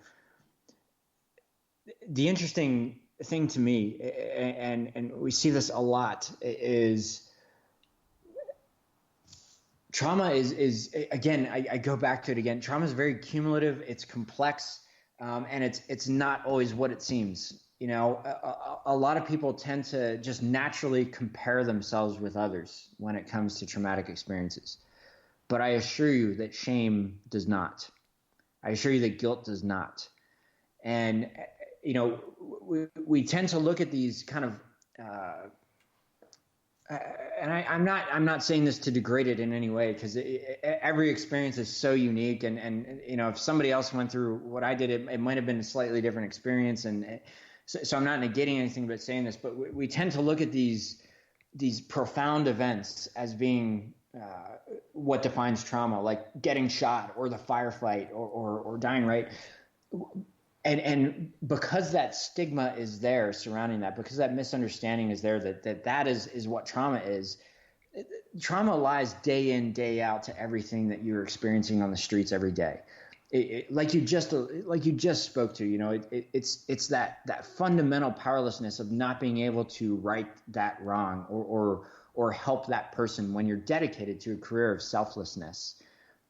interesting thing to me, and we see this a lot, is trauma is again, I go back to it again. Trauma is very cumulative. It's complex, and it's not always what it seems. A lot of people tend to just naturally compare themselves with others when it comes to traumatic experiences. But I assure you that shame does not. I assure you that guilt does not. And we tend to look at these kind of and I'm not saying this to degrade it in any way, because every experience is so unique, and if somebody else went through what I did, it might have been a slightly different experience, and so I'm not negating anything but saying this, but we tend to look at these profound events as being what defines trauma, like getting shot or the firefight or dying, right? And because that stigma is there surrounding that, because that misunderstanding is there that is what trauma is. Trauma lies day in, day out to everything that you're experiencing on the streets every day. Like you just spoke to, it's that fundamental powerlessness of not being able to right that wrong or help that person when you're dedicated to a career of selflessness.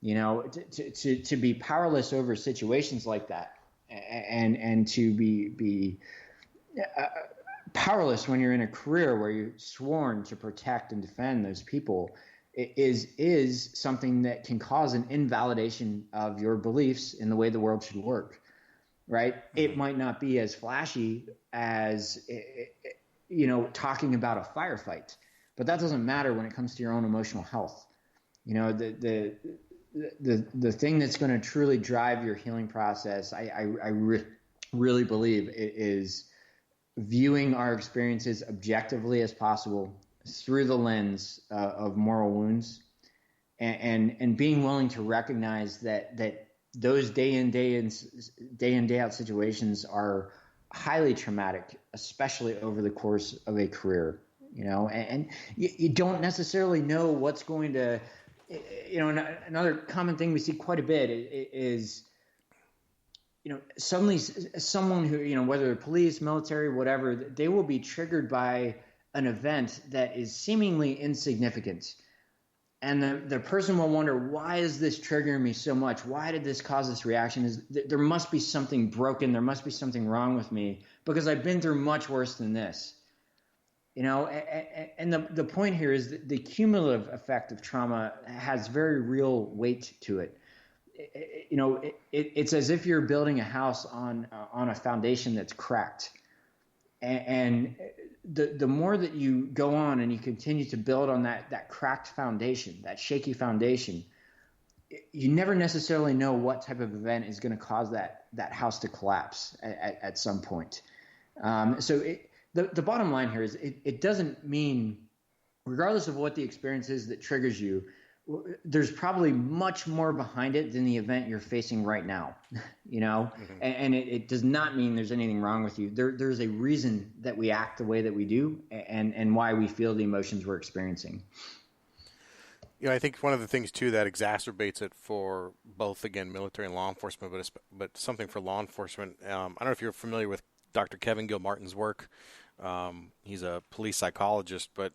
To be powerless over situations like that. And to be powerless when you're in a career where you're sworn to protect and defend those people is something that can cause an invalidation of your beliefs in the way the world should work, right? Mm-hmm. It might not be as flashy as talking about a firefight, but that doesn't matter when it comes to your own emotional health. The thing that's going to truly drive your healing process, I really believe, is viewing our experiences objectively as possible through the lens of moral wounds, and being willing to recognize that those day in day out situations are highly traumatic, especially over the course of a career. And you don't necessarily know what's going to. Another common thing we see quite a bit is, suddenly someone who, whether police, military, whatever, they will be triggered by an event that is seemingly insignificant. And the person will wonder, why is this triggering me so much? Why did this cause this reaction? There must be something broken. There must be something wrong with me because I've been through much worse than this. And the point here is that the cumulative effect of trauma has very real weight to it. It's as if you're building a house on a foundation that's cracked. And the more that you go on and you continue to build on that cracked foundation, that shaky foundation, you never necessarily know what type of event is going to cause that house to collapse at some point. The bottom line here is it doesn't mean, regardless of what the experience is that triggers you, there's probably much more behind it than the event you're facing right now, mm-hmm. and it does not mean there's anything wrong with you. There's a reason that we act the way that we do and why we feel the emotions we're experiencing. I think one of the things too that exacerbates it for both, again, military and law enforcement, but something for law enforcement. I don't know if you're familiar with Dr. Kevin Gilmartin's work. He's a police psychologist, but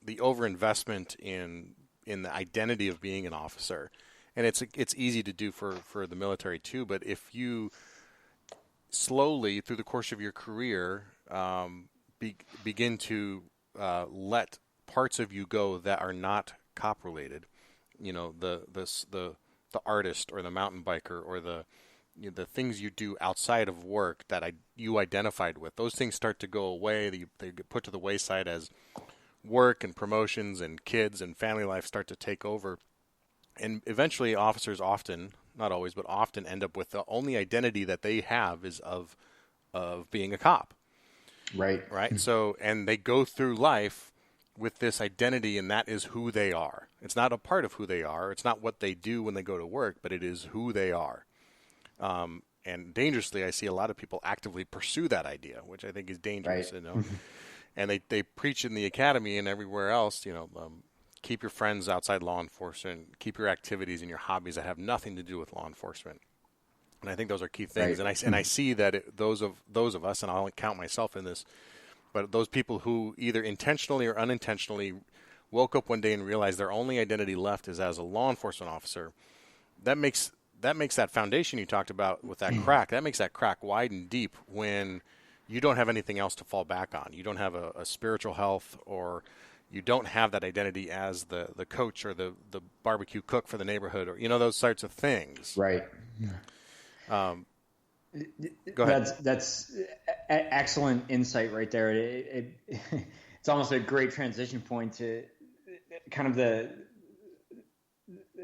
the overinvestment in the identity of being an officer, and it's easy to do for the military too. But if you slowly through the course of your career begin to let parts of you go that are not cop related, the artist or the mountain biker or the things you do outside of work that you identified with, those things start to go away. They get put to the wayside as work and promotions and kids and family life start to take over. And eventually officers often, not always, but often end up with the only identity that they have is of being a cop. Right. So, and they go through life with this identity, and that is who they are. It's not a part of who they are. It's not what they do when they go to work, but it is who they are. And dangerously, I see a lot of people actively pursue that idea, which I think is dangerous, right. And they preach in the academy and everywhere else, keep your friends outside law enforcement, keep your activities and your hobbies that have nothing to do with law enforcement. And I think those are key things. Right. And I see that those of us, and I'll count myself in this, but those people who either intentionally or unintentionally woke up one day and realized their only identity left is as a law enforcement officer, that makes that foundation you talked about with that crack, that makes that crack wide and deep when you don't have anything else to fall back on. You don't have a spiritual health, or you don't have that identity as the coach or the barbecue cook for the neighborhood, or those sorts of things. Right. Go ahead. That's excellent insight right there. It's almost a great transition point to kind of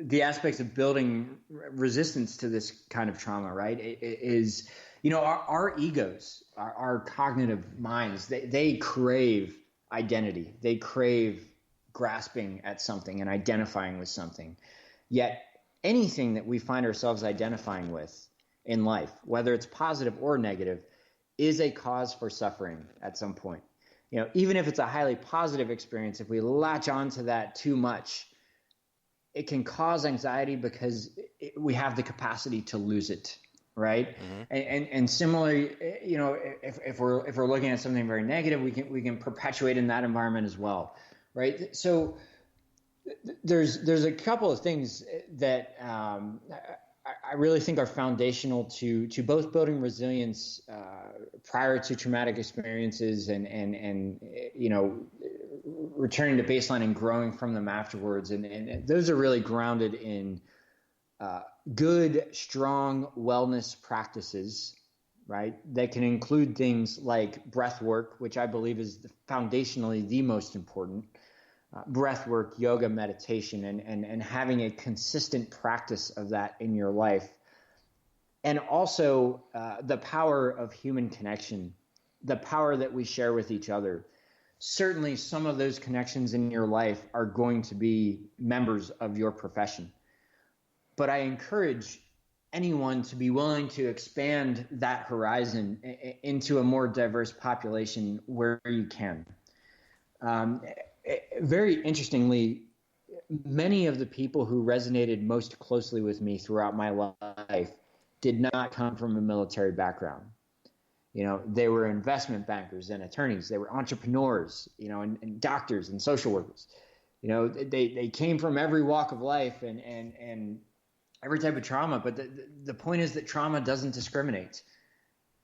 the aspects of building resistance to this kind of trauma, right? It is, our egos, our cognitive minds, they crave identity. They crave grasping at something and identifying with something. Yet anything that we find ourselves identifying with in life, whether it's positive or negative, is a cause for suffering at some point. Even if it's a highly positive experience, if we latch onto that too much, it can cause anxiety because we have the capacity to lose it, right? Mm-hmm. And similarly, if we're looking at something very negative, we can perpetuate in that environment as well, right? So there's a couple of things that I really think are foundational to both building resilience prior to traumatic experiences and returning to baseline and growing from them afterwards. And those are really grounded in good, strong wellness practices right? That can include things like breath work, which I believe is foundationally the most important. Breath work, yoga, meditation, and having a consistent practice of that in your life. And also the power of human connection, the power that we share with each other. Certainly some of those connections in your life are going to be members of your profession. But I encourage anyone to be willing to expand that horizon into a more diverse population where you can. Very interestingly, many of the people who resonated most closely with me throughout my life did not come from a military background. They were investment bankers and attorneys. They were entrepreneurs, and doctors and social workers. They came from every walk of life and every type of trauma. But the point is that trauma doesn't discriminate.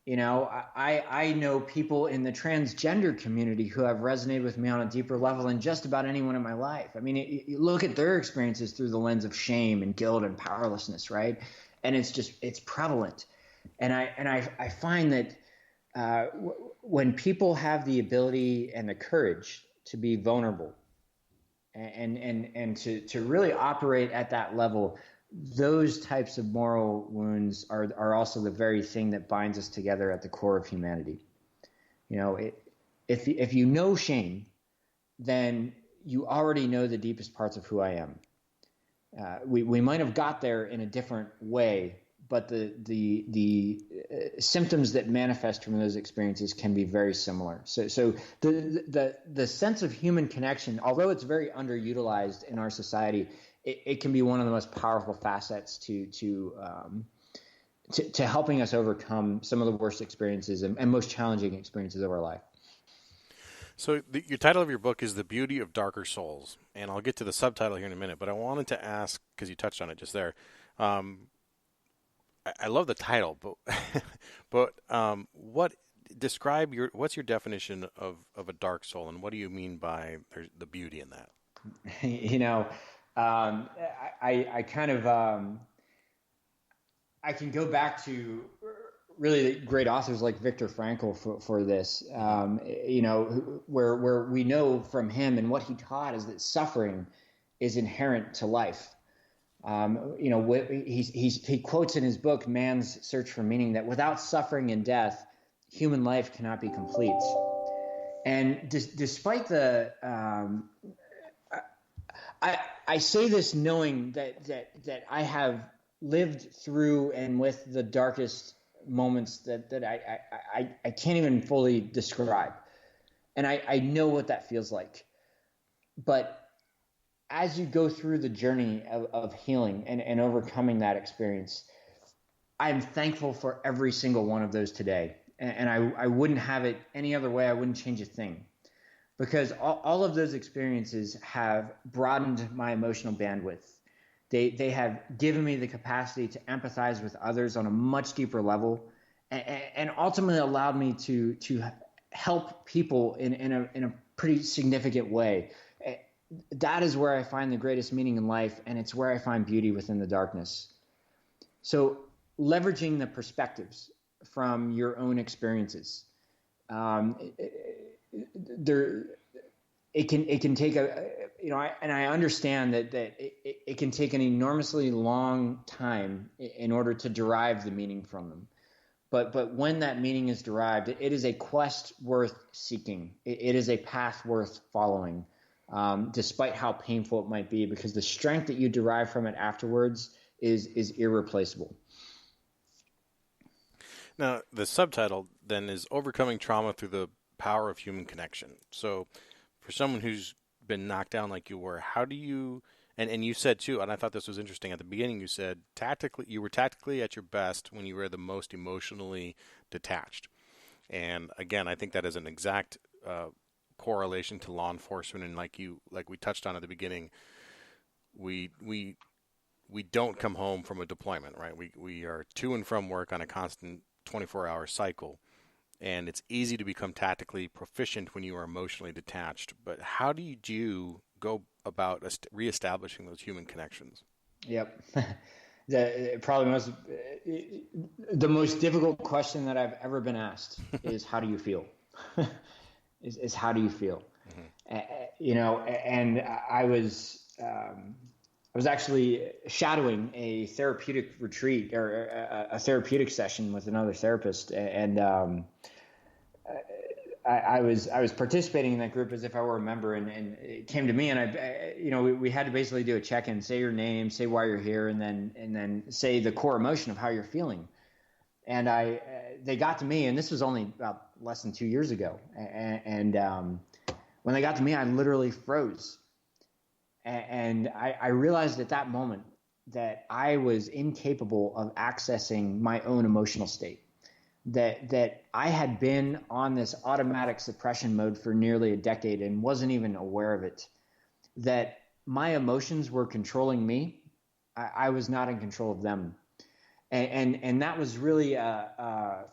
I know people in the transgender community who have resonated with me on a deeper level than just about anyone in my life. I mean, you look at their experiences through the lens of shame and guilt and powerlessness, right? And it's prevalent. And I find that when people have the ability and the courage to be vulnerable and to really operate at that level, those types of moral wounds are also the very thing that binds us together at the core of humanity. If you know shame, then you already know the deepest parts of who I am. We might have got there in a different way, but the symptoms that manifest from those experiences can be very similar. So the sense of human connection, although it's very underutilized in our society, it can be one of the most powerful facets to helping us overcome some of the worst experiences and most challenging experiences of our life. So your title of your book is The Beauty of Darker Souls, and I'll get to the subtitle here in a minute, but I wanted to ask, because you touched on it just there, I love the title, but what's your definition of a dark soul, and what do you mean by the beauty in that? I kind of I can go back to really great authors like Viktor Frankl for this, where we know from him and what he taught is that suffering is inherent to life. He quotes in his book, Man's Search for Meaning, that without suffering and death, human life cannot be complete. And despite the, I say this knowing that I have lived through and with the darkest moments that I can't even fully describe. And I know what that feels like. But as you go through the journey of healing and overcoming that experience, I'm thankful for every single one of those today. And I wouldn't have it any other way. I wouldn't change a thing. Because all of those experiences have broadened my emotional bandwidth. They have given me the capacity to empathize with others on a much deeper level, and ultimately allowed me to help people in a pretty significant way. That is where I find the greatest meaning in life, and it's where I find beauty within the darkness. So leveraging the perspectives from your own experiences, it can take I understand that it can take an enormously long time in order to derive the meaning from them. But when that meaning is derived, it is a quest worth seeking. It is a path worth following, despite how painful it might be, because the strength that you derive from it afterwards is irreplaceable. Now, the subtitle then is Overcoming Trauma Through the Power of Human Connection. So for someone who's been knocked down like you were, how do you, and you said too, and I thought this was interesting, at the beginning you said you were tactically at your best when you were the most emotionally detached. And again, I think that is an exact correlation to law enforcement, and like we touched on at the beginning, we don't come home from a deployment, right? We are to and from work on a constant 24-hour cycle. And it's easy to become tactically proficient when you are emotionally detached. But how do you go about reestablishing those human connections? Yep. The most difficult question that I've ever been asked is how do you feel? is how do you feel? And I was actually shadowing a therapeutic retreat or a therapeutic session with another therapist, and I was participating in that group as if I were a member, and it came to me, and we had to basically do a check-in, say your name, say why you're here, and then say the core emotion of how you're feeling. And they got to me, and this was only about less than 2 years ago, and when they got to me, I literally froze, and I realized at that moment that I was incapable of accessing my own emotional state. That I had been on this automatic suppression mode for nearly a decade and wasn't even aware of it. That my emotions were controlling me. I was not in control of them. And that was really a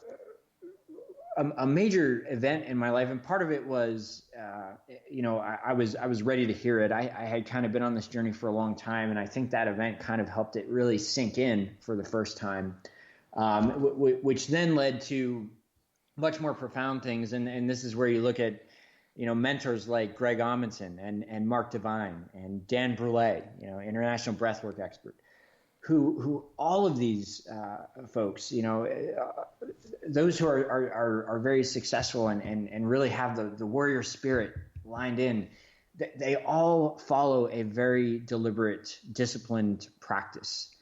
major event in my life. And part of it was, I was ready to hear it. I had kind of been on this journey for a long time. And I think that event kind of helped it really sink in for the first time. Which then led to much more profound things. And this is where you look at, mentors like Greg Amundsen and Mark Devine and Dan Brule, international breathwork expert, who all of these folks, those who are very successful and really have the warrior spirit lined in, they all follow a very deliberate, disciplined practice.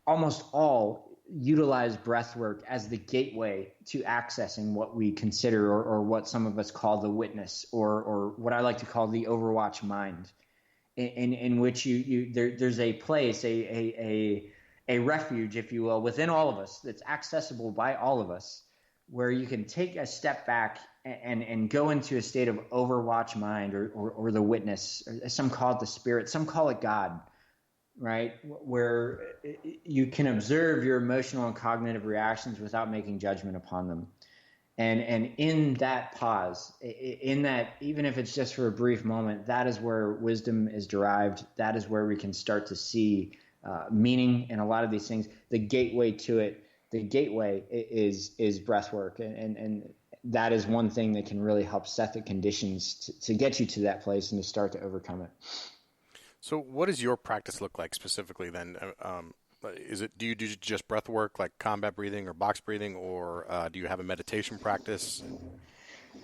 Almost all utilize breath work as the gateway to accessing what we consider or what some of us call the witness or what I like to call the overwatch mind, in which there's a place, a refuge, if you will, within all of us that's accessible by all of us, where you can take a step back and go into a state of overwatch mind or the witness. Some call it the spirit, some call it God. Right, where you can observe your emotional and cognitive reactions without making judgment upon them, and in that pause, in that, even if it's just for a brief moment, that is where wisdom is derived. That is where we can start to see meaning in a lot of these things. The gateway to it, the gateway is breath work, and that is one thing that can really help set the conditions to get you to that place and to start to overcome it. So what does your practice look like specifically then? Do you do just breath work like combat breathing or box breathing, or do you have a meditation practice?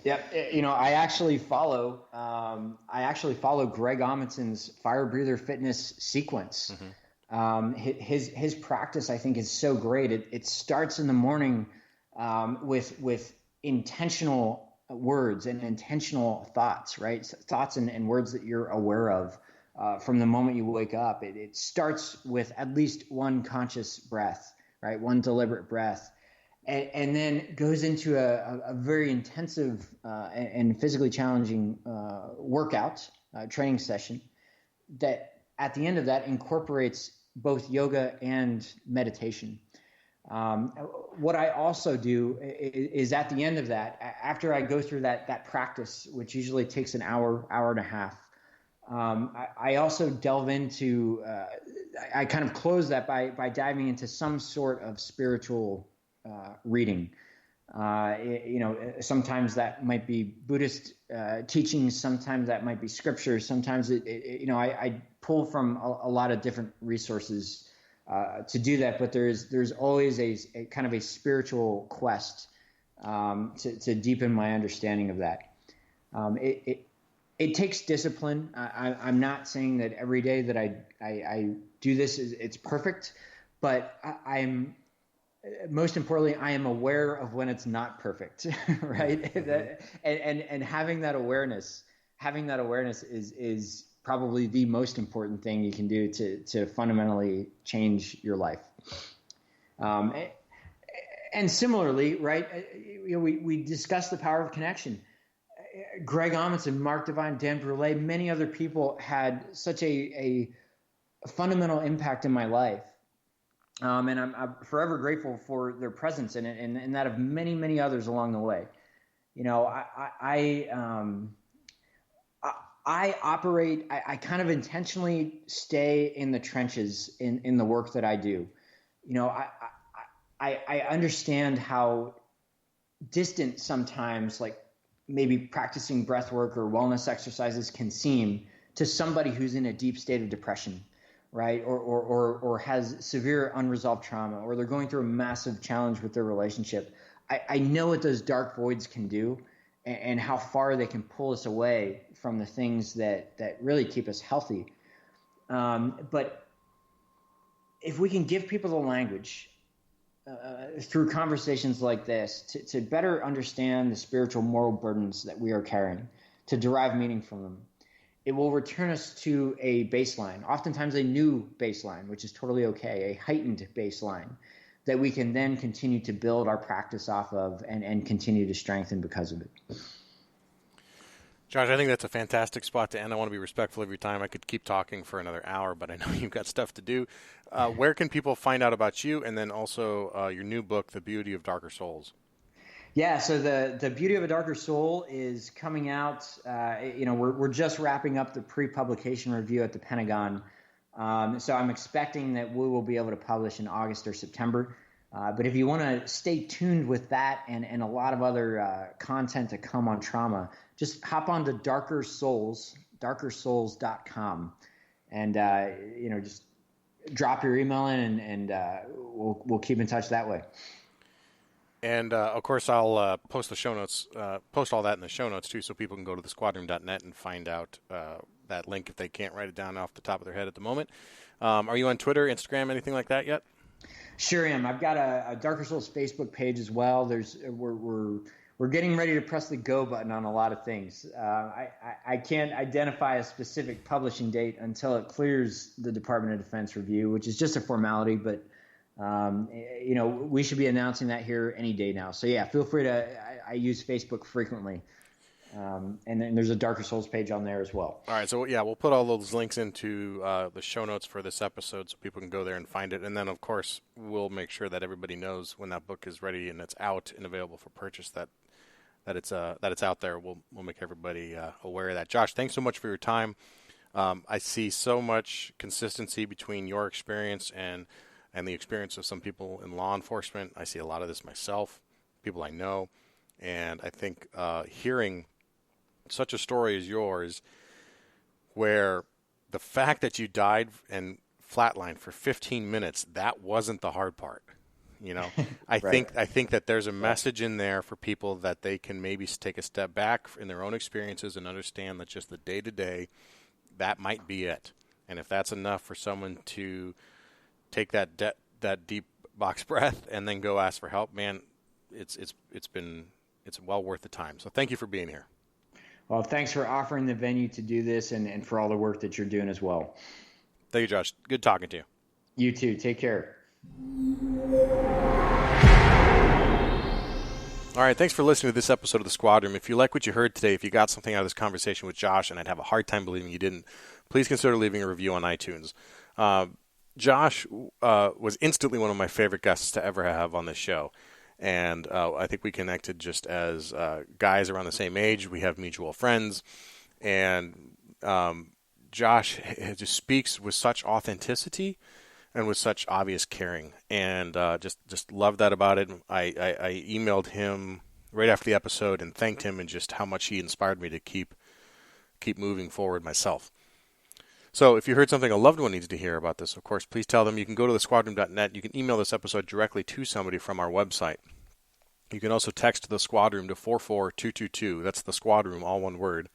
Yeah, I actually follow Greg Amundsen's fire breather fitness sequence. Mm-hmm. His practice, I think, is so great. It starts in the morning with intentional words and intentional thoughts, right? Thoughts and words that you're aware of. From the moment you wake up, it starts with at least one conscious breath, right? One deliberate breath, and then goes into a very intensive and physically challenging workout, training session that at the end of that incorporates both yoga and meditation. What I also do is at the end of that, after I go through that practice, which usually takes an hour and a half, I also delve into, I kind of close that by diving into some sort of spiritual reading. Sometimes that might be Buddhist teachings, sometimes that might be scripture, sometimes I pull from a lot of different resources to do that, but there's always a kind of a spiritual quest to deepen my understanding of that. It takes discipline. I'm not saying that every day that I do this it's perfect, but I'm most importantly, I am aware of when it's not perfect, right? and having that awareness is probably the most important thing you can do to fundamentally change your life. And similarly, right? We discussed the power of connection. Greg Amundsen, Mark Devine, Dan Brule, many other people had such a fundamental impact in my life. And I'm forever grateful for their presence in it and that of many, many others along the way. I kind of intentionally stay in the trenches in the work that I do. I understand how distant sometimes, like maybe practicing breath work or wellness exercises can seem to somebody who's in a deep state of depression, right? Or has severe unresolved trauma, or they're going through a massive challenge with their relationship. I know what those dark voids can do, and how far they can pull us away from the things that really keep us healthy. But if we can give people the language through conversations like this to better understand the spiritual moral burdens that we are carrying, to derive meaning from them, it will return us to a baseline, oftentimes a new baseline, which is totally okay, a heightened baseline that we can then continue to build our practice off of and continue to strengthen because of it. Josh, I think that's a fantastic spot to end. I want to be respectful of your time. I could keep talking for another hour, but I know you've got stuff to do. Where can people find out about you, and then also your new book, The Beauty of Darker Souls? Yeah, so the Beauty of a Darker Soul is coming out. We're just wrapping up the pre-publication review at the Pentagon. So I'm expecting that we will be able to publish in August or September. But if you want to stay tuned with that and a lot of other content to come on trauma, just hop on to darkersouls.com, and just drop your email in, and we'll keep in touch that way. And of course, I'll post the show notes, post all that in the show notes too, so people can go to thesquadroom.net and find out that link if they can't write it down off the top of their head at the moment. Are you on Twitter, Instagram, anything like that yet? Sure am. I've got a Darker Souls Facebook page as well. We're getting ready to press the go button on a lot of things. I can't identify a specific publishing date until it clears the Department of Defense review, which is just a formality, but we should be announcing that here any day now. So yeah, feel free to. I use Facebook frequently, and then there's a Darker Souls page on there as well. All right, so yeah, we'll put all those links into the show notes for this episode, so people can go there and find it. And then, of course, we'll make sure that everybody knows when that book is ready and it's out and available for purchase that it's out there. We'll make everybody aware of that. Josh, thanks so much for your time. I see so much consistency between your experience and the experience of some people in law enforcement. I see a lot of this myself, people I know, and I think hearing such a story as yours, where the fact that you died and flatlined for 15 minutes, that wasn't the hard part. I Right. think that there's a message in there for people that they can maybe take a step back in their own experiences and understand that just the day-to-day, that might be it. And if that's enough for someone to take that deep box breath and then go ask for help, man, it's well worth the time. So thank you for being here. Well, thanks for offering the venue to do this and for all the work that you're doing as well. Thank you, Josh. Good talking to you. You too. Take care. All right, thanks for listening to this episode of The Squad Room. If you like what you heard today, if you got something out of this conversation with Josh, and I'd have a hard time believing you didn't, please consider leaving a review on iTunes. Josh was instantly one of my favorite guests to ever have on this show. And I think we connected just as guys around the same age. We have mutual friends. And Josh just speaks with such authenticity and with such obvious caring. And just love that about it. I emailed him right after the episode and thanked him and just how much he inspired me to keep moving forward myself. So if you heard something a loved one needs to hear about this, of course, please tell them. You can go to thesquadroom.net. You can email this episode directly to somebody from our website. You can also text the Squad Room to 44222. That's the Squad Room, all one word.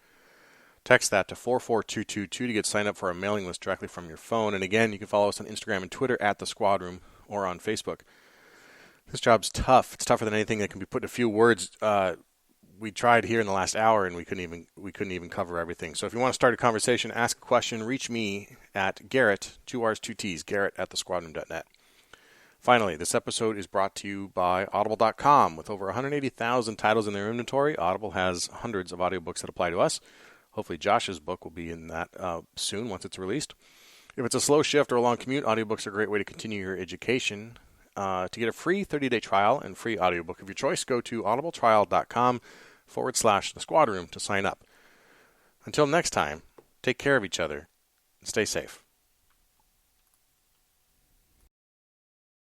Text that to 44222 to get signed up for our mailing list directly from your phone. And again, you can follow us on Instagram and Twitter at the Squad Room or on Facebook. This job's tough. It's tougher than anything that can be put in a few words. We tried here in the last hour, and we couldn't even cover everything. So if you want to start a conversation, ask a question, reach me at Garrett, 2 R's, 2 T's, Garrett at thesquadroom.net. Finally, this episode is brought to you by Audible.com. With over 180,000 titles in their inventory, Audible has hundreds of audiobooks that apply to us. Hopefully Josh's book will be in that soon once it's released. If it's a slow shift or a long commute, audiobooks are a great way to continue your education. To get a free 30-day trial and free audiobook of your choice, go to audibletrial.com/the Squad Room to sign up. Until next time, take care of each other and stay safe.